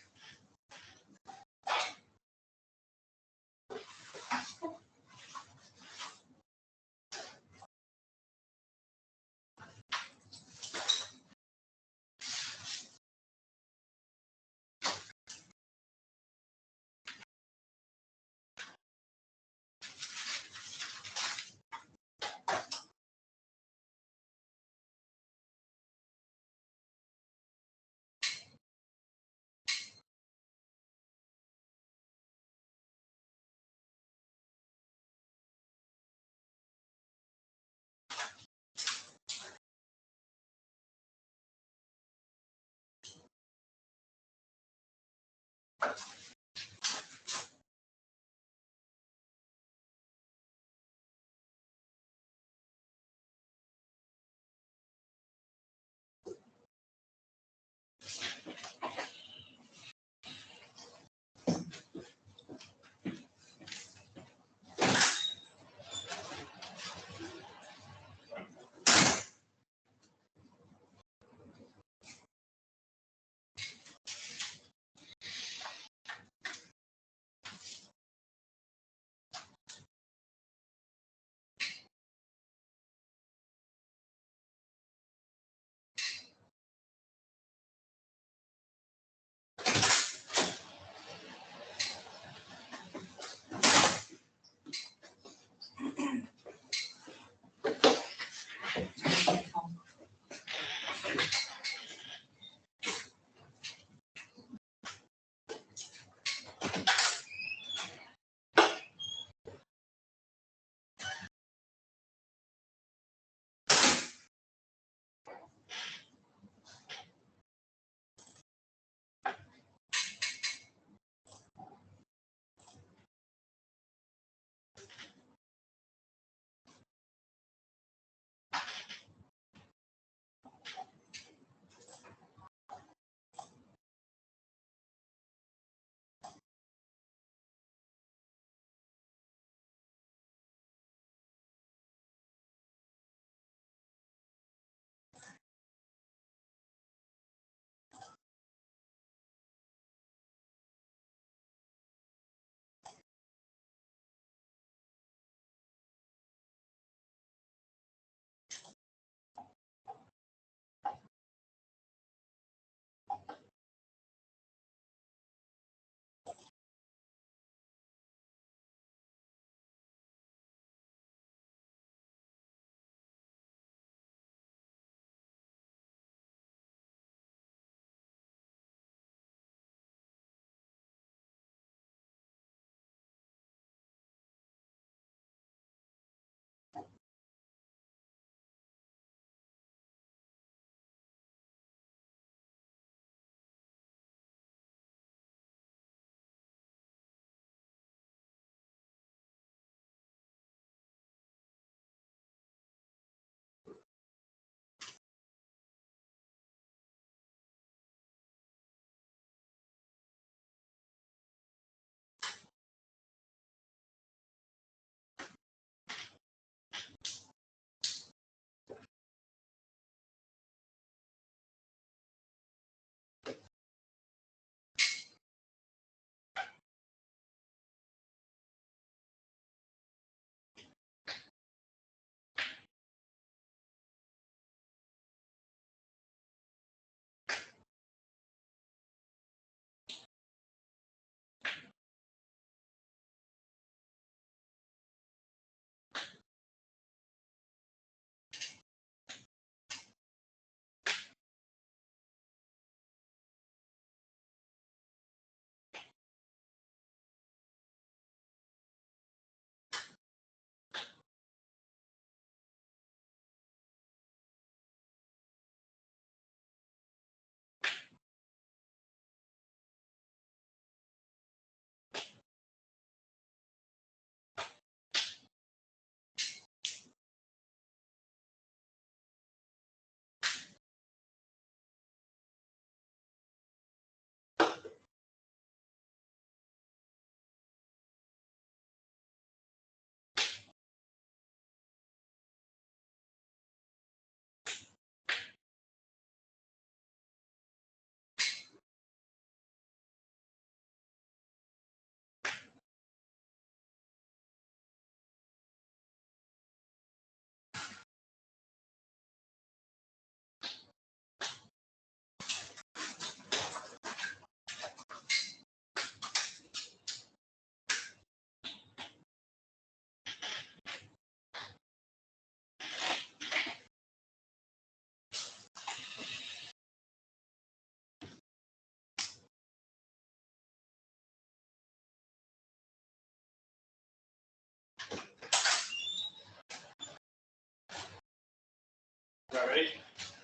All right, ready?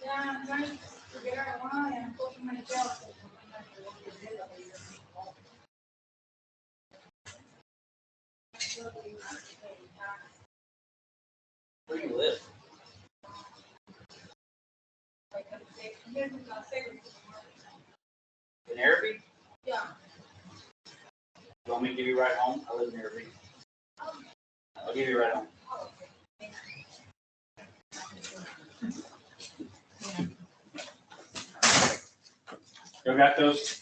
Yeah, I'm trying to figure out why I'm pushing myself. Where do you live? In Arabic? Yeah. You want me to give you a ride home? I live in Arabic. I'll give you a ride home. You got those?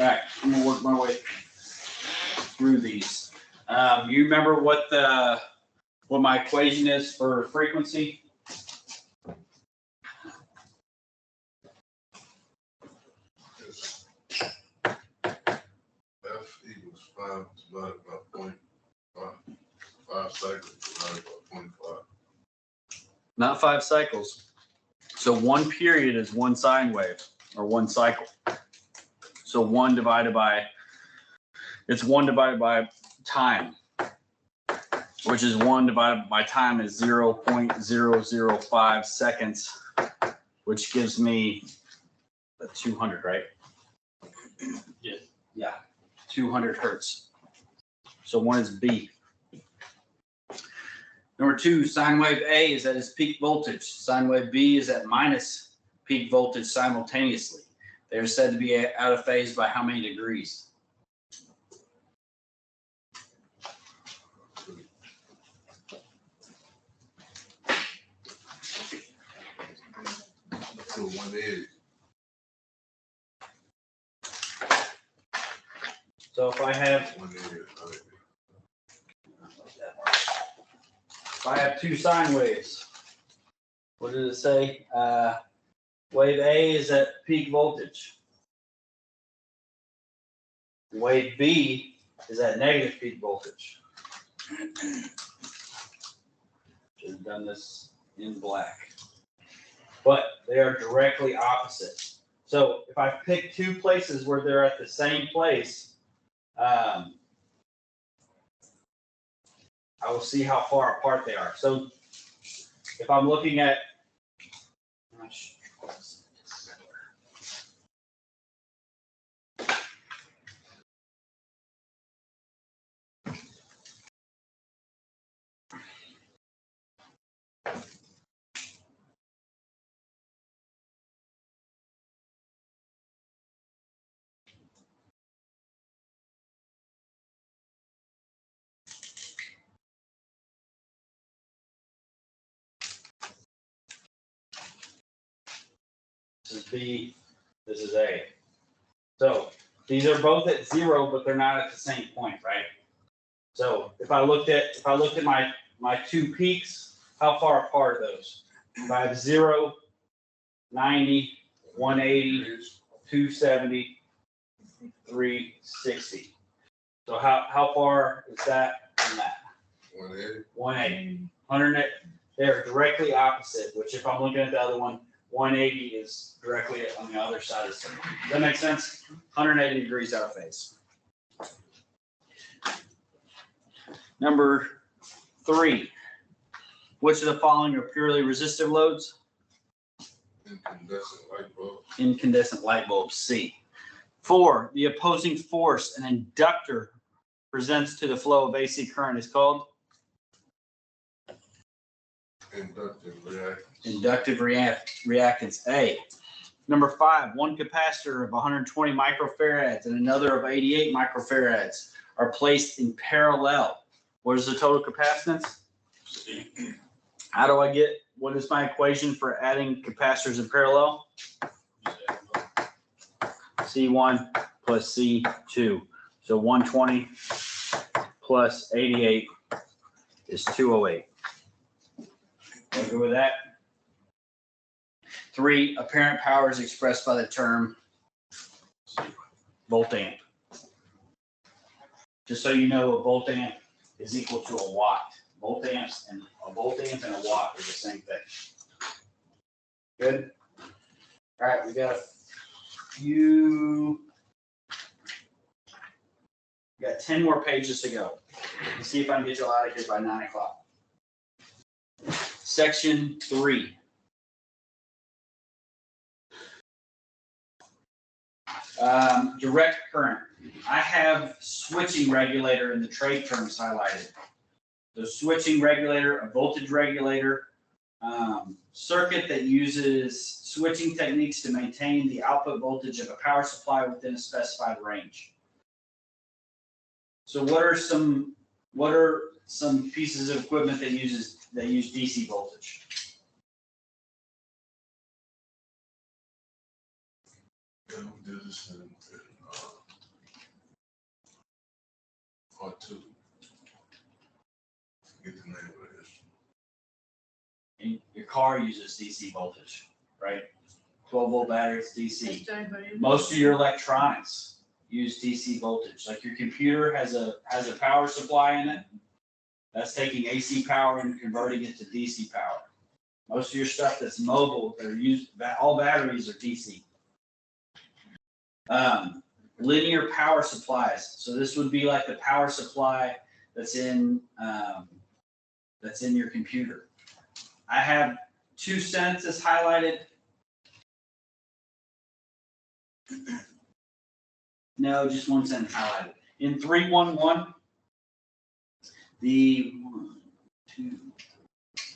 All right, I'm gonna work my way through these. You remember what my equation is for frequency? It's F equals 5 divided by 0.5. 5 cycles divided by 0.5. Not 5 cycles. So 1 period is 1 sine wave or 1 cycle. So 1 divided by time, which is 1 divided by time is 0.005 seconds, which gives me 200, right? Yeah, 200 hertz. So 1 is B. Number 2, sine wave A is at its peak voltage. Sine wave B is at minus peak voltage simultaneously. They are said to be out of phase by how many degrees? To 180. So if I have 180, 90. If I have two sine waves, what did it say? Wave A is at peak voltage. Wave B is at negative peak voltage. Should have done this in black. But they are directly opposite. So if I pick two places where they're at the same place, I will see how far apart they are. So if I'm looking at, this is B, this is A. So these are both at 0, but they're not at the same point, right? So if I looked at my two peaks, how far apart are those? If I have 0, 90, 180, 270, 360. So how far is that from that? 180. 180. 100. They're directly opposite, which if I'm looking at the other one, 180 is directly on the other side of the circle. Does that make sense? 180 degrees out of phase. Number 3. Which of the following are purely resistive loads? Incandescent light bulb. Incandescent light bulb, C. 4. The opposing force an inductor presents to the flow of AC current is called? Inductive reactance. Inductive reactance, A. Number 5, one capacitor of 120 microfarads and another of 88 microfarads are placed in parallel. What is the total capacitance? How do I get, what is my equation for adding capacitors in parallel? C1 plus C2. So 120 plus 88 is 208. Go with that. 3, apparent power is expressed by the term volt amp. Just so you know, a volt amp is equal to a watt. Volt amps and a volt amp and a watt are the same thing. Good. All right, we got we got 10 more pages to go. Let's see if I can get you all out of here by 9 o'clock. Section 3. Direct current. I have switching regulator in the trade terms highlighted. So switching regulator, a voltage regulator, circuit that uses switching techniques to maintain the output voltage of a power supply within a specified range. So what are some pieces of equipment that use DC voltage? Yeah, we did this in part 2. Get the name of this. And your car uses DC voltage, right? 12-volt batteries, DC. Most of your electronics use DC voltage. Like your computer has a power supply in it. That's taking AC power and converting it to DC power. Most of your stuff that's mobile, all batteries are DC. Linear power supplies. So this would be like the power supply that's in your computer. I have 2 sentences highlighted. No, just 1 sentence highlighted. In 311, the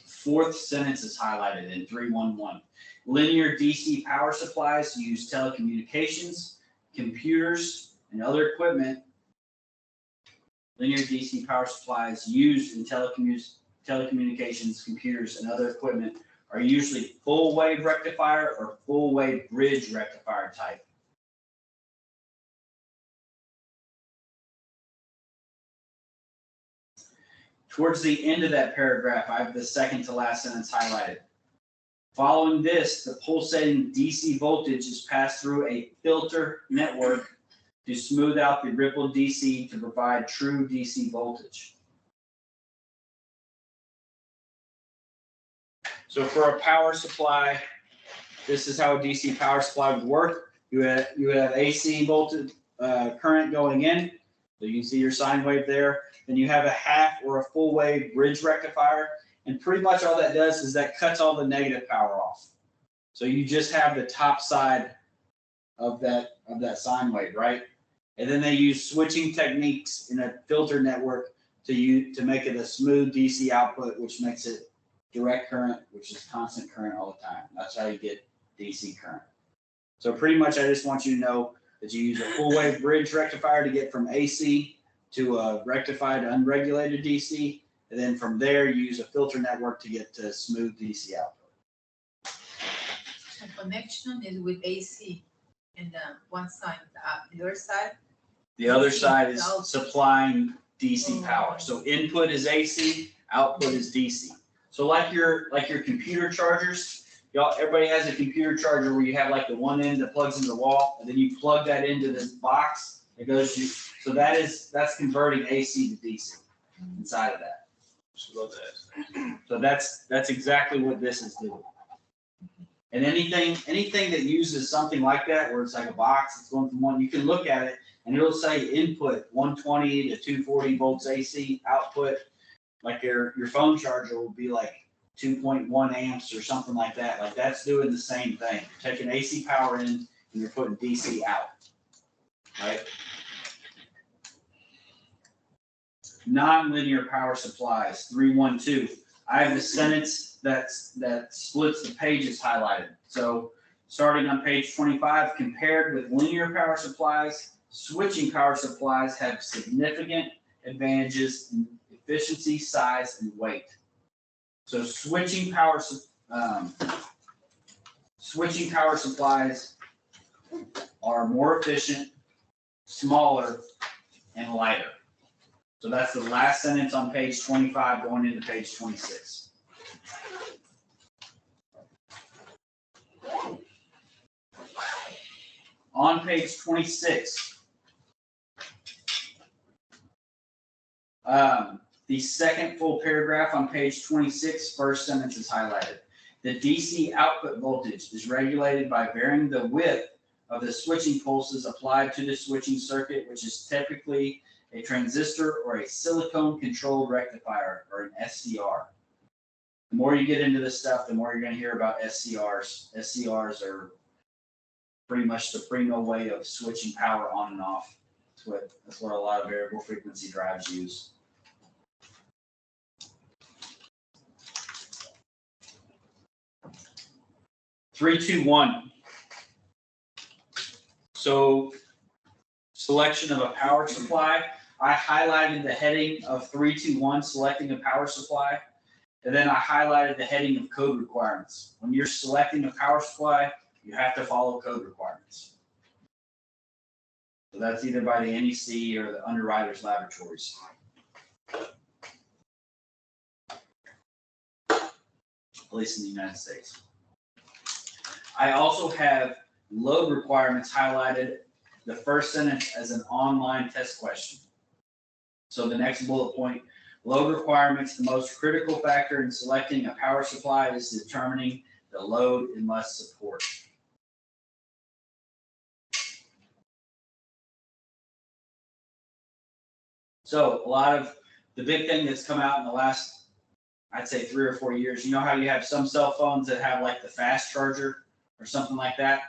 4th sentence is highlighted in 311. Linear DC power supplies use telecommunications, computers, and other equipment. Linear DC power supplies used in telecommunications, computers, and other equipment are usually full wave rectifier or full wave bridge rectifier type. Towards the end of that paragraph, I have the second to last sentence highlighted. Following this, the pulsating DC voltage is passed through a filter network to smooth out the rippled DC to provide true DC voltage. So for a power supply, this is how a DC power supply would work. You would have AC voltage current going in, so you can see your sine wave there. Then you have a half or a full wave bridge rectifier, and pretty much all that does is that cuts all the negative power off. So you just have the top side of that sine wave, right? And then they use switching techniques in a filter network to make it a smooth DC output, which makes it direct current, which is constant current all the time. That's how you get DC current. So pretty much I just want you to know that you use a full wave bridge rectifier to get from AC to a rectified unregulated DC. And then from there, you use a filter network to get to smooth DC output. The connection is with AC and one side, the other side. The other side is supplying DC power. So input is AC, output is DC. So like your computer chargers, everybody has a computer charger where you have like the one end that plugs into the wall, and then you plug that into this box. It goes to, so that's converting AC to DC inside of that. So that's exactly what this is doing. And anything that uses something like that, where it's like a box, it's going from one, you can look at it and it'll say input 120 to 240 volts AC, output, like your phone charger will be like 2.1 amps or something like that. Like that's doing the same thing. You're taking AC power in and you're putting DC out, right? Nonlinear power supplies, 312. I have the sentence that splits the pages highlighted. So starting on page 25, compared with linear power supplies, switching power supplies have significant advantages in efficiency, size, and weight. So switching power supplies are more efficient, smaller, and lighter. So that's the last sentence on page 25 going into page 26. On page 26, the second full paragraph on page 26, first sentence is highlighted. The DC output voltage is regulated by varying the width of the switching pulses applied to the switching circuit, which is typically a transistor or a silicone controlled rectifier, or an SCR. The more you get into this stuff, the more you're going to hear about SCRs. SCRs are pretty much the primo way of switching power on and off. That's what a lot of variable frequency drives use. Three, two, one. So selection of a power supply. I highlighted the heading of 321, selecting a power supply, and then I highlighted the heading of code requirements. When you're selecting a power supply, you have to follow code requirements. So that's either by the NEC or the underwriters laboratories. At least in the United States. I also have load requirements highlighted, the first sentence as an online test question. So the next bullet point, load requirements, the most critical factor in selecting a power supply is determining the load it must support. So a lot of the big thing that's come out in the last, I'd say 3 or 4 years, you know how you have some cell phones that have like the fast charger or something like that?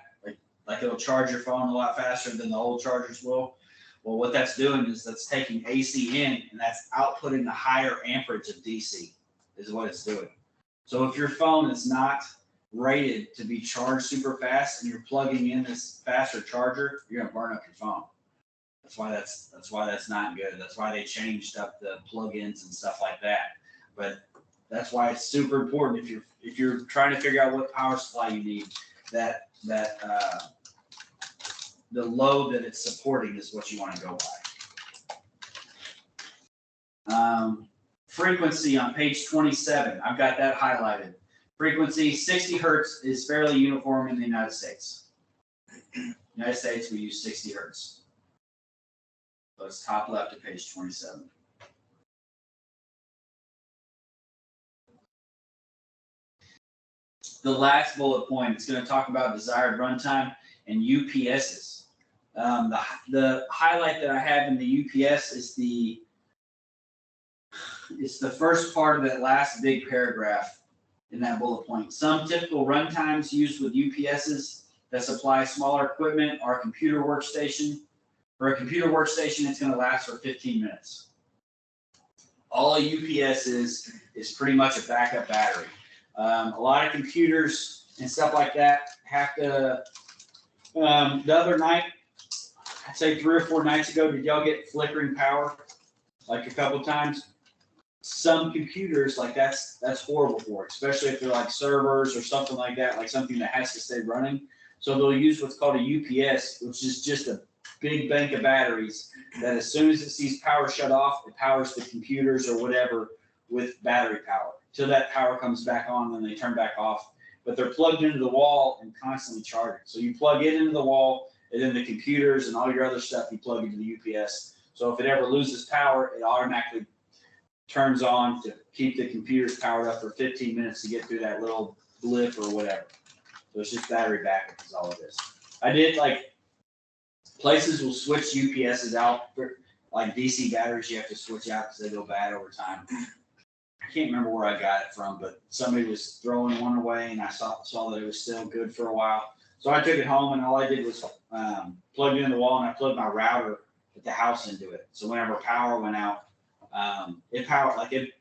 Like it'll charge your phone a lot faster than the old chargers will. Well, what that's doing is that's taking AC in and that's outputting a higher amperage of DC is what it's doing. So if your phone is not rated to be charged super fast and you're plugging in this faster charger, you're gonna burn up your phone. That's why that's not good. That's why they changed up the plugins and stuff like that. But that's why it's super important if you're trying to figure out what power supply you need, that the load that it's supporting is what you want to go by. Frequency on page 27, I've got that highlighted. Frequency 60 hertz is fairly uniform in the United States. United States, we use 60 hertz. So it's top left of page 27. The last bullet point is going to talk about desired runtime and UPSs. The highlight that I have in the UPS is it's the first part of that last big paragraph in that bullet point. Some typical runtimes used with UPSs that supply smaller equipment are a computer workstation. For a computer workstation, it's going to last for 15 minutes. All a UPS is pretty much a backup battery. A lot of computers and stuff like that have to, the other night, I'd say 3 or 4 nights ago, did y'all get flickering power like a couple times? Some computers, like that's horrible for it, especially if they're like servers or something like that, like something that has to stay running. So they'll use what's called a UPS, which is just a big bank of batteries that as soon as it sees power shut off, it powers the computers or whatever with battery power. Till that power comes back on, then they turn back off. But they're plugged into the wall and constantly charging. So you plug it into the wall, and then the computers and all your other stuff you plug into the UPS. So if it ever loses power, it automatically turns on to keep the computers powered up for 15 minutes to get through that little blip or whatever. So it's just battery backup is all it is. I did like places will switch UPSs out for like DC batteries. You have to switch out because they go bad over time. I can't remember where I got it from, but somebody was throwing one away, and I saw that it was still good for a while. So I took it home, and all I did was plug it in the wall, and I plugged my router at the house into it. So whenever power went out, it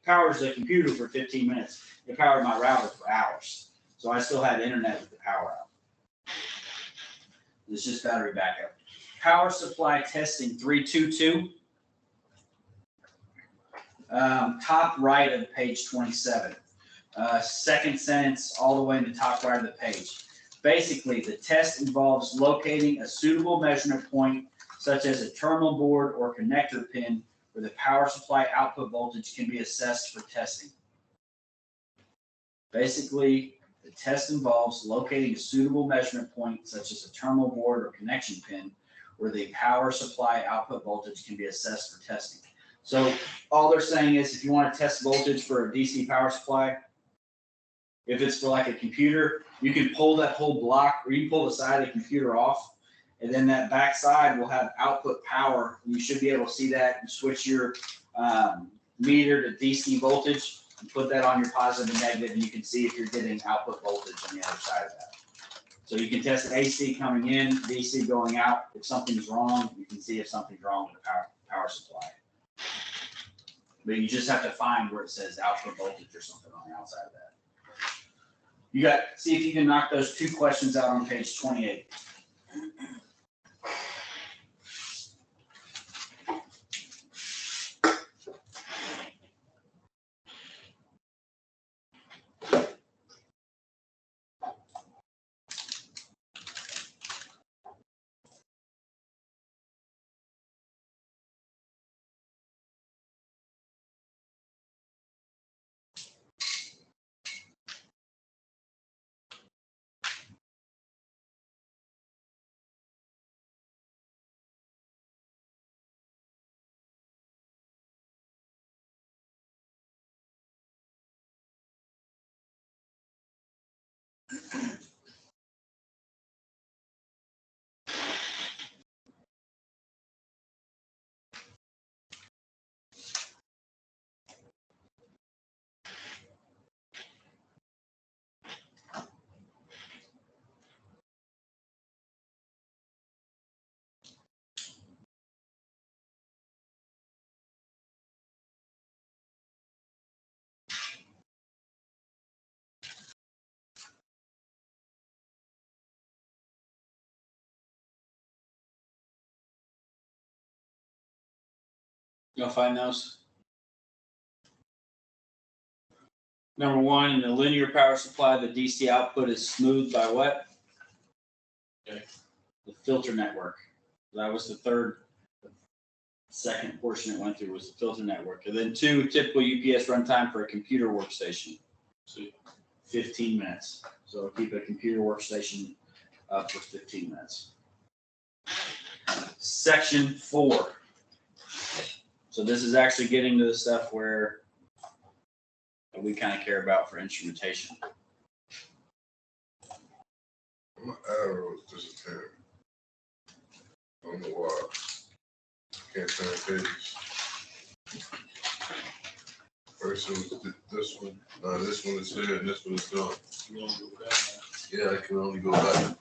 powers the computer for 15 minutes. It powered my router for hours. So I still had internet with the power out. It's just battery backup. Power supply testing 322. Top right of page 27. Second sentence all the way in the top right of the page. Basically, the test involves locating a suitable measurement point, such as a terminal board or connector pin, where the power supply output voltage can be assessed for testing. Basically, the test involves locating a suitable measurement point, such as a terminal board or connection pin, where the power supply output voltage can be assessed for testing. So all they're saying is if you want to test voltage for a DC power supply, if it's for like a computer, you can pull that whole block, or you can pull the side of the computer off, and then that back side will have output power. You should be able to see that and switch your meter to DC voltage and put that on your positive and negative, and you can see if you're getting output voltage on the other side of that. So you can test AC coming in, DC going out. If something's wrong, you can see if something's wrong with the power supply. But you just have to find where it says output voltage or something on the outside of that. See if you can knock those 2 questions out on page 28. You'll find those. Number 1, in the linear power supply, the DC output is smoothed by what? Okay. The filter network. That was the third Second portion it went through was the filter network. And then 2, typical UPS runtime for a computer workstation. See, 15 minutes. So keep a computer workstation up for 15 minutes. Section 4. So this is actually getting to the stuff where we kind of care about for instrumentation. My arrow is disappearing. I don't know why. Can't turn pages. First one was this one. This one is here and this one is gone. you want to go back? Yeah, I can only go back.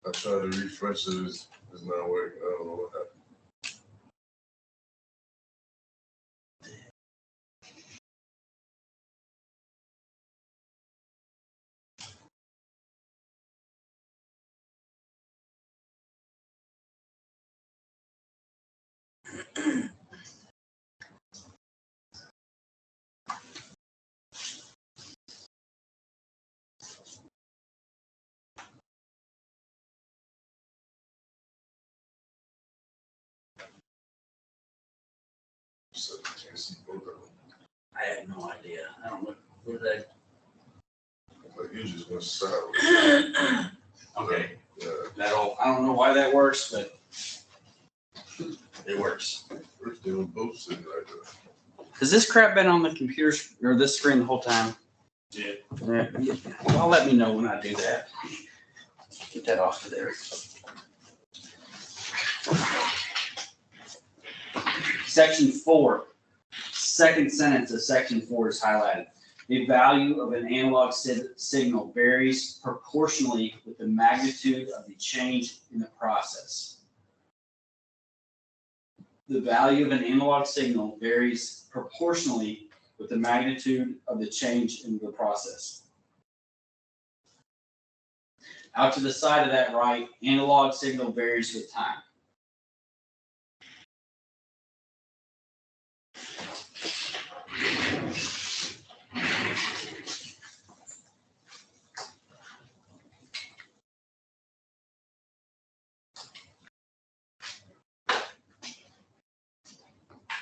I tried to refresh it, it's not working. I don't know what happened. So I can't see both of them. I have no idea. I don't know. What did But you just went sideways. I? Okay. Yeah, That'll. I don't know why that works, but it works. first they were both sitting right there. Has this crap been on the computer or this screen the whole time? Yeah. Yeah. Well, let me know when I do that. Get that off of there. Section 4. Second sentence of section 4 is highlighted. The value of an analog signal varies proportionally with the magnitude of the change in the process. The value of an analog signal varies proportionally with the magnitude of the change in the process. Out to the side of that right, analog signal varies with time.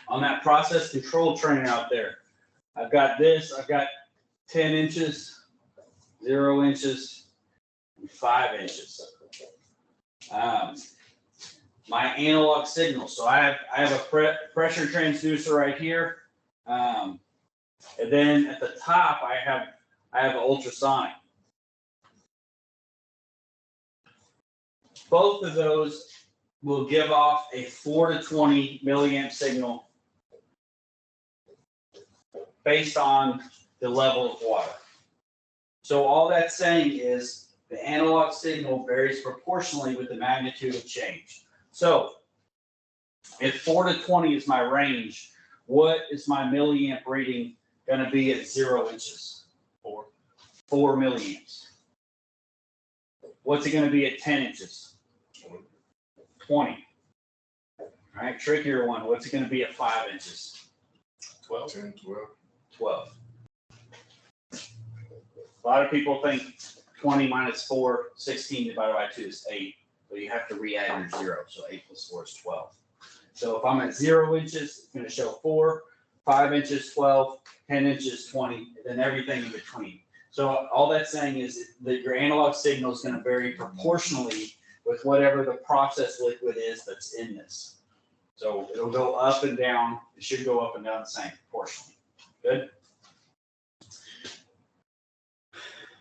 On that process control train out there, I've got 10 inches, 0 inches, and 5 inches. My analog signal. So I have a pressure transducer right here. And then at the top I have ultrasonic. Both of those will give off a 4 to 20 milliamp signal based on the level of water. So all that's saying is the analog signal varies proportionally with the magnitude of change. So if 4 to 20 is my range, what is my milliamp reading going to be at 0 inches? 4 milliamps. What's it going to be at 10 inches? 20. All right, trickier one. What's it going to be at 5 inches? 12. 10, 12. 12. A lot of people think 20 minus 4, 16 divided by 2 is 8, but you have to re-add your 0, so 8 plus 4 is 12. So if I'm at 0 inches, it's going to show 4, 5 inches, 12, 10 inches, 20, and then everything in between. So all that's saying is that your analog signal is going to vary proportionally with whatever the process liquid is that's in this. So it'll go up and down. It should go up and down the same proportionally. Good.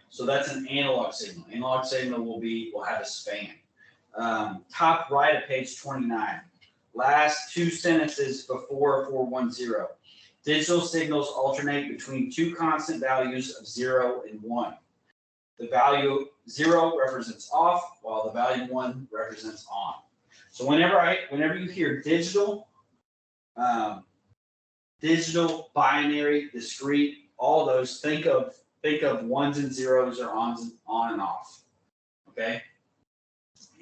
So that's an analog signal. Analog signal will have a span. Top right of page 29. Last 2 sentences before 410. Digital signals alternate between 2 constant values of 0 and 1. The value 0 represents off, while the value 1 represents on. So whenever you hear digital, digital, binary, discrete, all those, think of ones and zeros or on and off. Okay.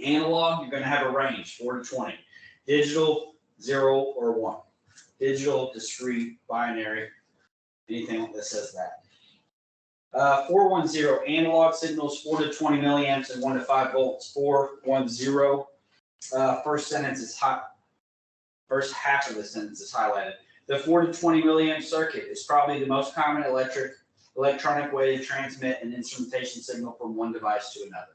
Analog, you're going to have a range 4 to 20. Digital, 0 or 1. Digital, discrete, binary, anything that says that. 410 analog signals 4 to 20 milliamps and 1 to 5 volts. 410. First sentence is hot. first half of the sentence is highlighted. The 4 to 20 milliamp circuit is probably the most common electronic way to transmit an instrumentation signal from one device to another.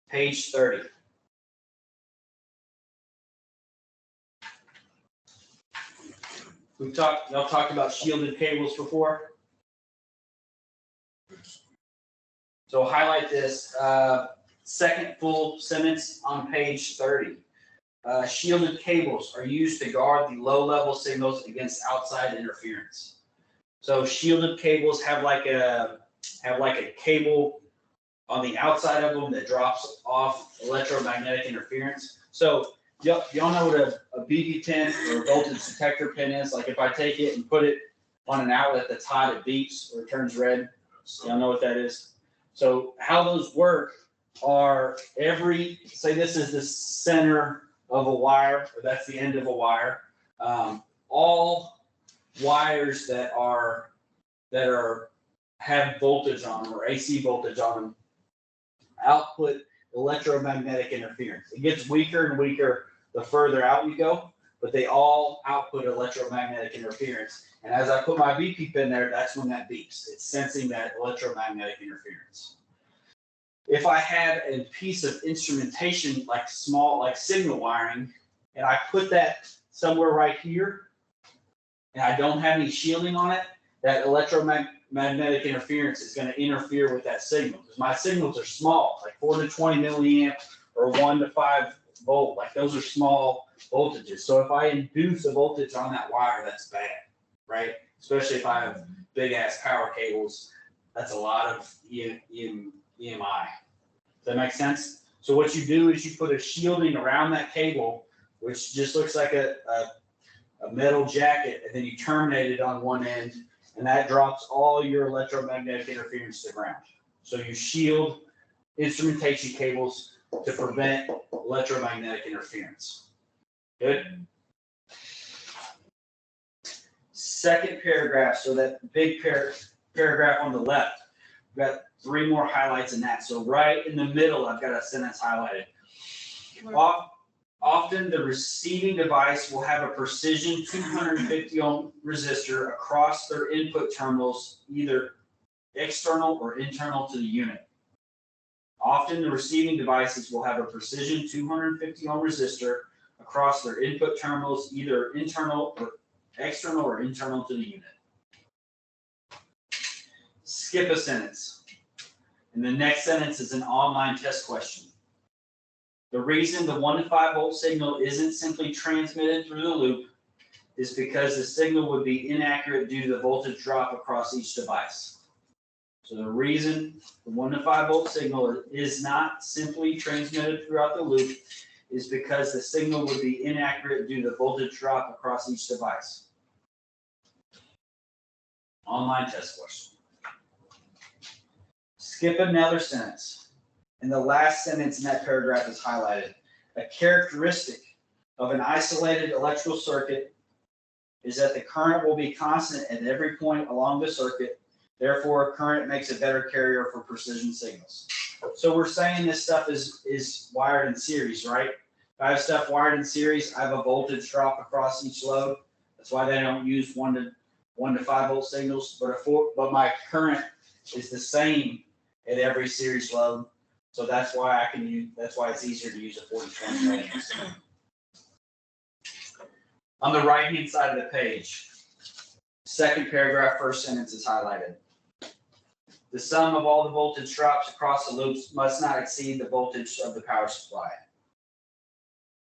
Page 30. Y'all talked about shielded cables before. So highlight this second full sentence on page 30. Shielded cables are used to guard the low-level signals against outside interference. So shielded cables have like a cable on the outside of them that drops off electromagnetic interference. So y'all know what a BB pin or a voltage detector pin is? Like if I take it and put it on an outlet that's hot, it beeps or it turns red. Y'all know what that is? So how those work are say this is the center of a wire, or that's the end of a wire. All wires that have voltage on them or AC voltage on them output electromagnetic interference. It gets weaker and weaker the further out you go, but they all output electromagnetic interference. And as I put my BP pin there, that's when that beeps. It's sensing that electromagnetic interference. If I have a piece of instrumentation like signal wiring, and I put that somewhere right here, and I don't have any shielding on it, that electromagnetic interference is going to interfere with that signal. Because my signals are small, like 4 to 20 milliamp or 1 to 5 volt. Like those are small voltages. So if I induce a voltage on that wire, that's bad, right? Especially if I have big ass power cables, that's a lot of EMI. Does that make sense? So what you do is you put a shielding around that cable, which just looks like a metal jacket, and then you terminate it on one end, and that drops all your electromagnetic interference to the ground. So you shield instrumentation cables to prevent electromagnetic interference. Good? Second paragraph, so that big paragraph on the left, we've got 3 more highlights in that. So right in the middle, I've got a sentence highlighted. Often the receiving device will have a precision 250 ohm resistor across their input terminals, either external or internal to the unit. Often the receiving devices will have a precision 250 ohm resistor across their input terminals, either external or internal to the unit. Skip a sentence. And the next sentence is an online test question. The reason the 1 to 5 volt signal isn't simply transmitted through the loop is because the signal would be inaccurate due to the voltage drop across each device. So the reason the 1 to 5 volt signal is not simply transmitted throughout the loop is because the signal would be inaccurate due to the voltage drop across each device. Online test question. Skip another sentence. And the last sentence in that paragraph is highlighted. A characteristic of an isolated electrical circuit is that the current will be constant at every point along the circuit. Therefore, current makes a better carrier for precision signals. So we're saying this stuff is wired in series, right? If I have stuff wired in series, I have a voltage drop across each load. That's why they don't use 1 to 5 volt signals. But my current is the same at every series load. So that's why it's easier to use a 40-20 milliamp. On the right-hand side of the page, second paragraph, first sentence is highlighted. The sum of all the voltage drops across the loops must not exceed the voltage of the power supply.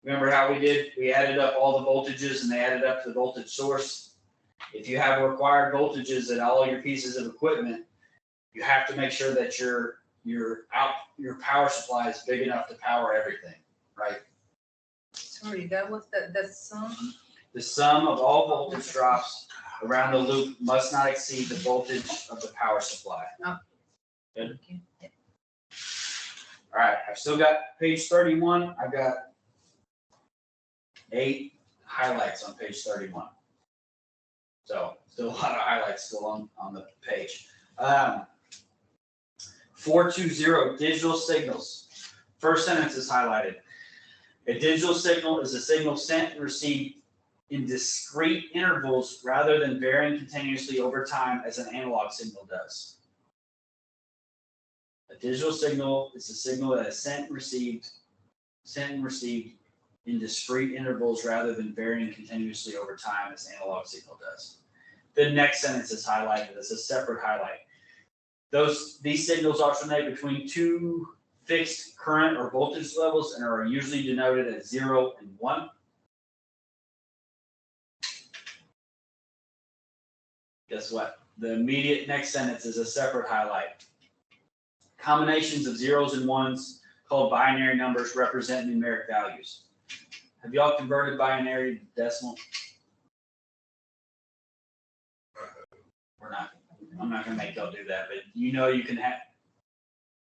Remember how we did? We added up all the voltages and they added up to the voltage source. If you have required voltages at all your pieces of equipment, you have to make sure that your power supply is big enough to power everything, right? Sorry, that was the sum. The sum of all voltage drops around the loop must not exceed the voltage of the power supply. Oh. Good? Okay. Yeah. All right, I've still got page 31. I've got 8 highlights on page 31. So still a lot of highlights still on the page. 420, digital signals. First sentence is highlighted. A digital signal is a signal sent and received in discrete intervals rather than varying continuously over time as an analog signal does. A digital signal is a signal that is sent and received in discrete intervals rather than varying continuously over time as an analog signal does. The next sentence is highlighted as a separate highlight. These signals alternate between two fixed current or voltage levels and are usually denoted as 0 and 1. Guess what? The immediate next sentence is a separate highlight. Combinations of zeros and ones called binary numbers represent numeric values. Have y'all converted binary to decimal? I'm not going to make y'all do that, but you know you can have.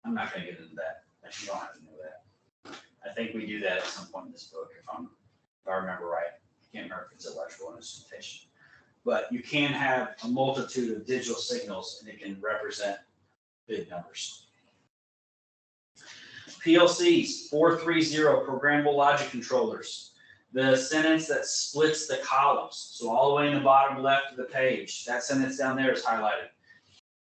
I'm not going to get into that. You don't have to know that. I think we do that at some point in this book, if I remember right. I can't remember if it's electrical instrumentation. But you can have a multitude of digital signals, and it can represent big numbers. PLCs, 430, programmable logic controllers. The sentence that splits the columns, so all the way in the bottom left of the page, that sentence down there is highlighted.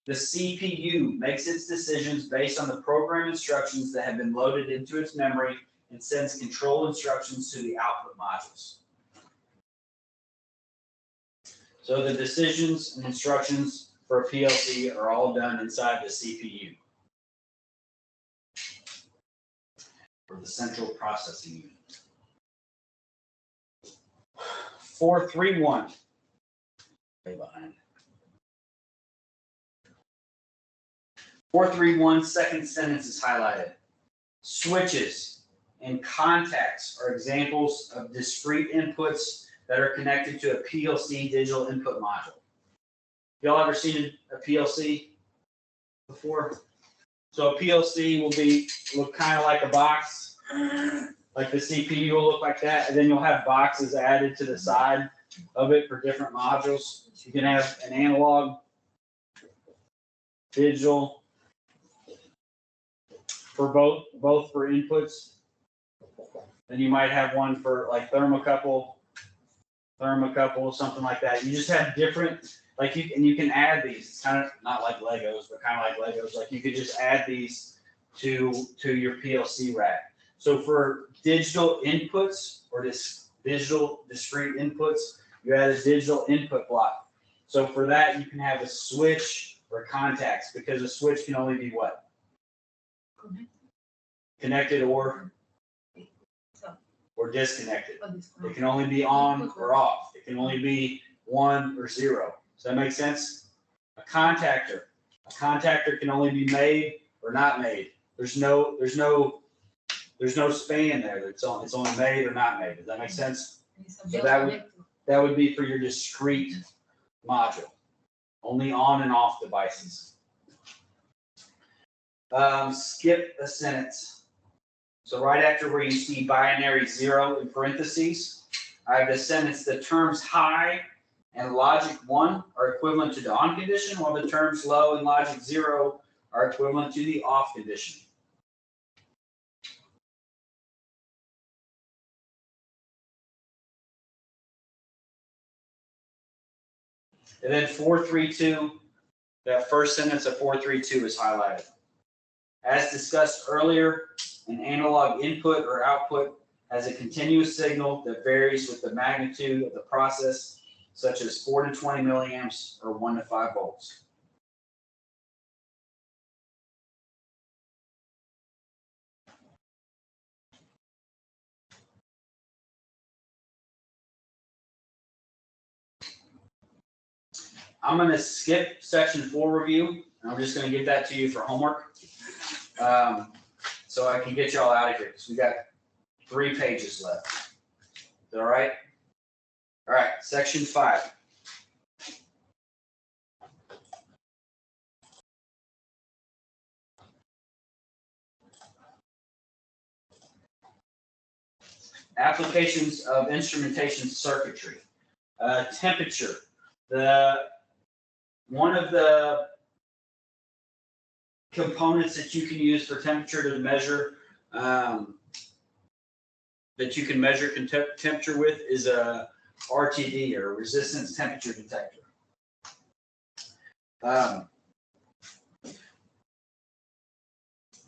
The CPU makes its decisions based on the program instructions that have been loaded into its memory and sends control instructions to the output modules. So the decisions and instructions for a PLC are all done inside the CPU, or the central processing unit. 431. Way behind. 431, second sentence is highlighted. Switches and contacts are examples of discrete inputs that are connected to a PLC digital input module. Y'all ever seen a PLC before? So a PLC will look kind of like a box, like the CPU will look like that, and then you'll have boxes added to the side of it for different modules. You can have an analog, digital, for both for inputs. Then you might have one for like thermocouple, something like that. You just have different, like you can add these. It's kind of not like Legos, but kind of like Legos. Like you could just add these to your PLC rack. So for digital inputs or digital discrete inputs, you add a digital input block. So for that, you can have a switch or contacts, because a switch can only be what? Connected or disconnected. It can only be on or off. It can only be 1 or 0. Does that make sense? A contactor can only be made or not made. There's no span there. It's only made or not made. Does that make sense? So that would be for your discrete module, only on and off devices. Skip a sentence. So right after where you see binary 0 in parentheses, I have the sentence: the terms high and logic 1 are equivalent to the on condition, while the terms low and logic 0 are equivalent to the off condition. And then 432, that first sentence of 432 is highlighted. As discussed earlier, an analog input or output has a continuous signal that varies with the magnitude of the process, such as 4 to 20 milliamps or 1 to 5 volts. I'm going to skip section 4 review, and I'm just going to give that to you for homework. So I can get y'all out of here, because we got 3 pages left. Is that all right? All right, section 5. Applications of instrumentation circuitry. Temperature. 1 of the, components that you can use for temperature to measure, that you can measure temperature with is a RTD, or resistance temperature detector.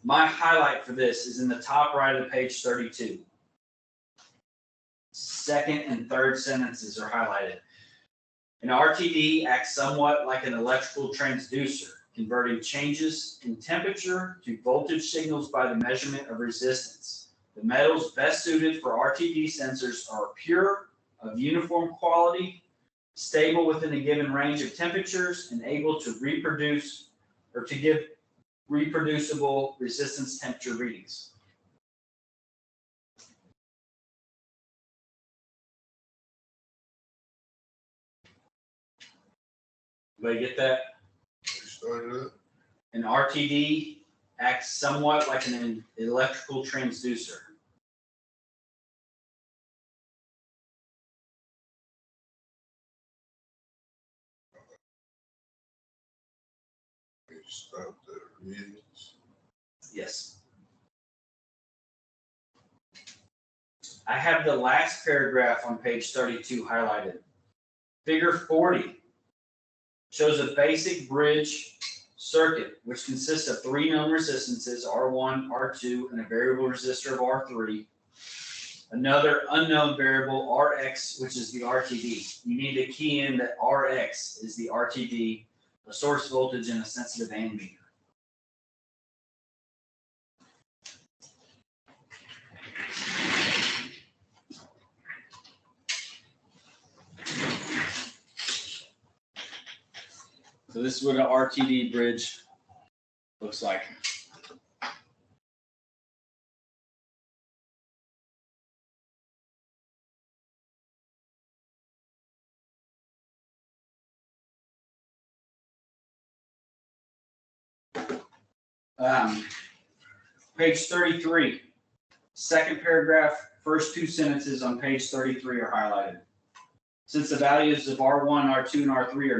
My highlight for this is in the top right of page 32. Second and third sentences are highlighted. An RTD acts somewhat like an electrical transducer, converting changes in temperature to voltage signals by the measurement of resistance. The metals best suited for RTD sensors are pure, of uniform quality, stable within a given range of temperatures, and able to reproduce or to give reproducible resistance temperature readings. Everybody get that? You started it? An RTD acts somewhat like an electrical transducer. You stop the readings. Yes. I have the last paragraph on page 32 highlighted. Figure 40 shows a basic bridge circuit, which consists of 3 known resistances, R1, R2, and a variable resistor of R3. Another unknown variable, Rx, which is the RTD. You need to key in that Rx is the RTD, a source voltage, and a sensitive ammeter. So this is what an RTD bridge looks like. Page 33, second paragraph, first 2 sentences on page 33 are highlighted. Since the values of R1, R2, and R3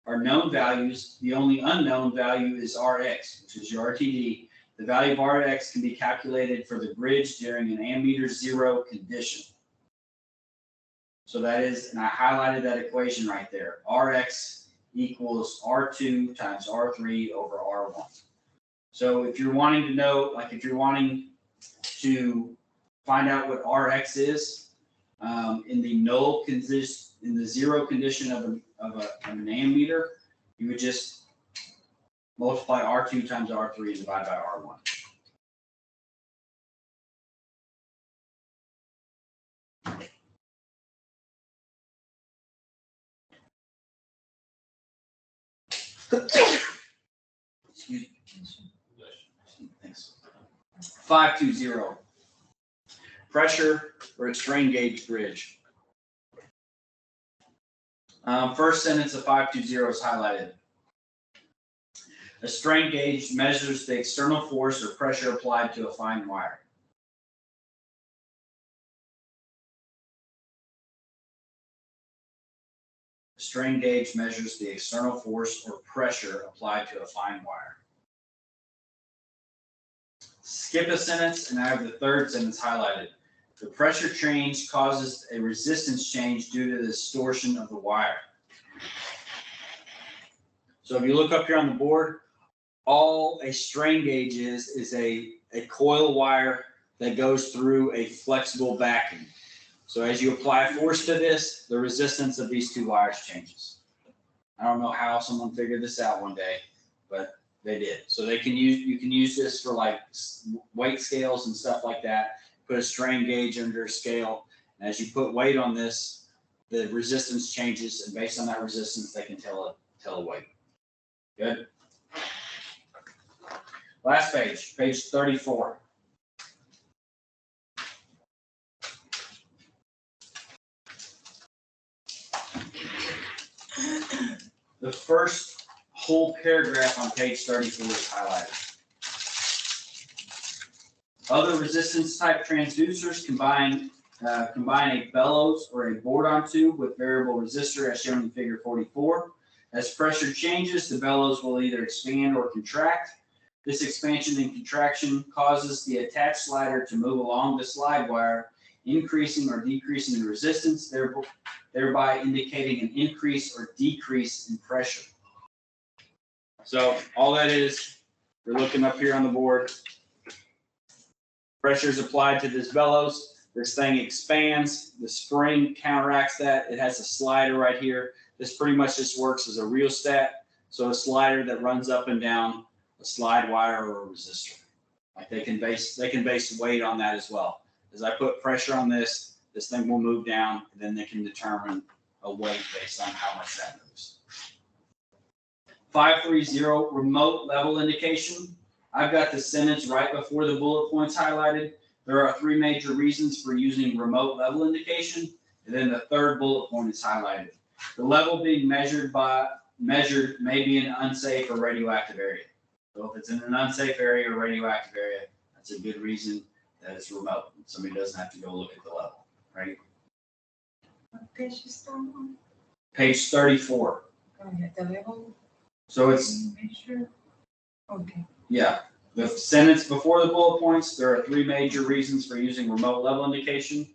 are known values, the only unknown value is Rx, which is your RTD. The value of Rx can be calculated for the bridge during an ammeter 0 condition. So that is, and I highlighted that equation right there. Rx equals R2 times R3 over R1. So if you're wanting to know, like if you're wanting to find out what Rx is, in the null condition, in the 0 condition of an ammeter, you would just multiply R2 times R3 and divide by R1. Excuse me. Thanks. 520. Pressure or a strain gauge bridge. First sentence of 520 is highlighted. A strain gauge measures the external force or pressure applied to a fine wire. A strain gauge measures the external force or pressure applied to a fine wire. Skip a sentence, and I have the third sentence highlighted. The pressure change causes a resistance change due to the distortion of the wire. So if you look up here on the board, all a strain gauge is a coil wire that goes through a flexible vacuum. So as you apply force to this, the resistance of these 2 wires changes. I don't know how someone figured this out one day, but they did. So you can use this for like weight scales and stuff like that. Put a strain gauge under a scale, and as you put weight on this, the resistance changes, and based on that resistance, they can tell a weight. Good. Last page, page 34. The first whole paragraph on page 34 is highlighted. Other resistance type transducers combine a bellows or a board-on tube with variable resistor as shown in figure 44. As pressure changes, the bellows will either expand or contract. This expansion and contraction causes the attached slider to move along the slide wire, increasing or decreasing in resistance, thereby indicating an increase or decrease in pressure. So all that is, you're looking up here on the board. Pressure is applied to this bellows. This thing expands. The spring counteracts that. It has a slider right here. This pretty much just works as a rheostat. So a slider that runs up and down a slide wire or a resistor. Like they can base weight on that as well. As I put pressure on this, this thing will move down, and then they can determine a weight based on how much that moves. 530 remote level indication. I've got the sentence right before the bullet points highlighted. There are 3 major reasons for using remote level indication, and then the third bullet point is highlighted. The level being measured may be in an unsafe or radioactive area. So if it's in an unsafe area or radioactive area, that's a good reason that it's remote. Somebody doesn't have to go look at the level, right? What page is that on? Page 34. The level So it's, measure. Okay. yeah, the sentence before the bullet points, there are 3 major reasons for using remote level indication.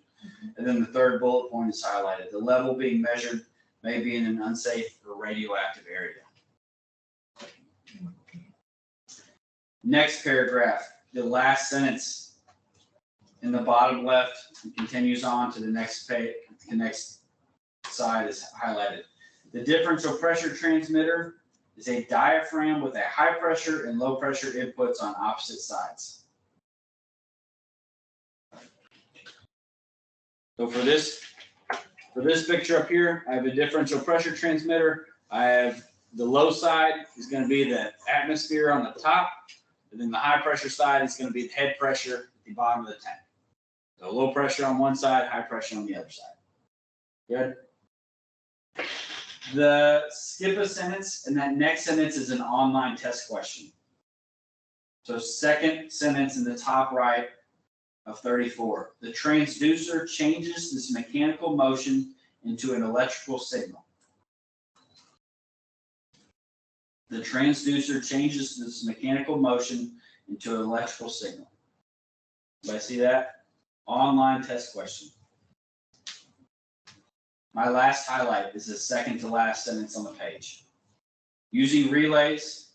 And then the third bullet point is highlighted. The level being measured may be in an unsafe or radioactive area. Next paragraph, the last sentence in the bottom left continues on to the next page. The next side is highlighted. The differential pressure transmitter is a diaphragm with a high pressure and low pressure inputs on opposite sides. So for this picture up here, I have a differential pressure transmitter. I have the low side is going to be the atmosphere on the top, and then the high pressure side is going to be the head pressure at the bottom of the tank. So low pressure on one side, high pressure on the other side. Good. Skip a sentence, and that next sentence is an online test question. So second sentence in the top right of 34. The transducer changes this mechanical motion into an electrical signal. The transducer changes this mechanical motion into an electrical signal. Do I see that? Online test question. My last highlight is the second to last sentence on the page. Using relays,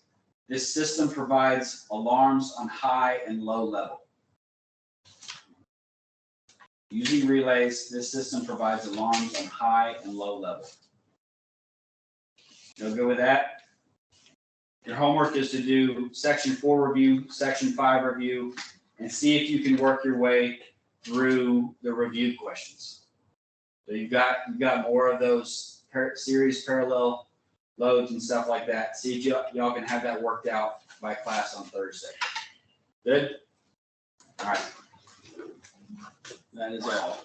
this system provides alarms on high and low level. Using relays, this system provides alarms on high and low level. You good with that? Your homework is to do section 4 review, section 5 review, and see if you can work your way through the review questions. So you've got more of those series parallel loads and stuff like that. See if y'all can have that worked out by class on Thursday. Good? All right. That is all.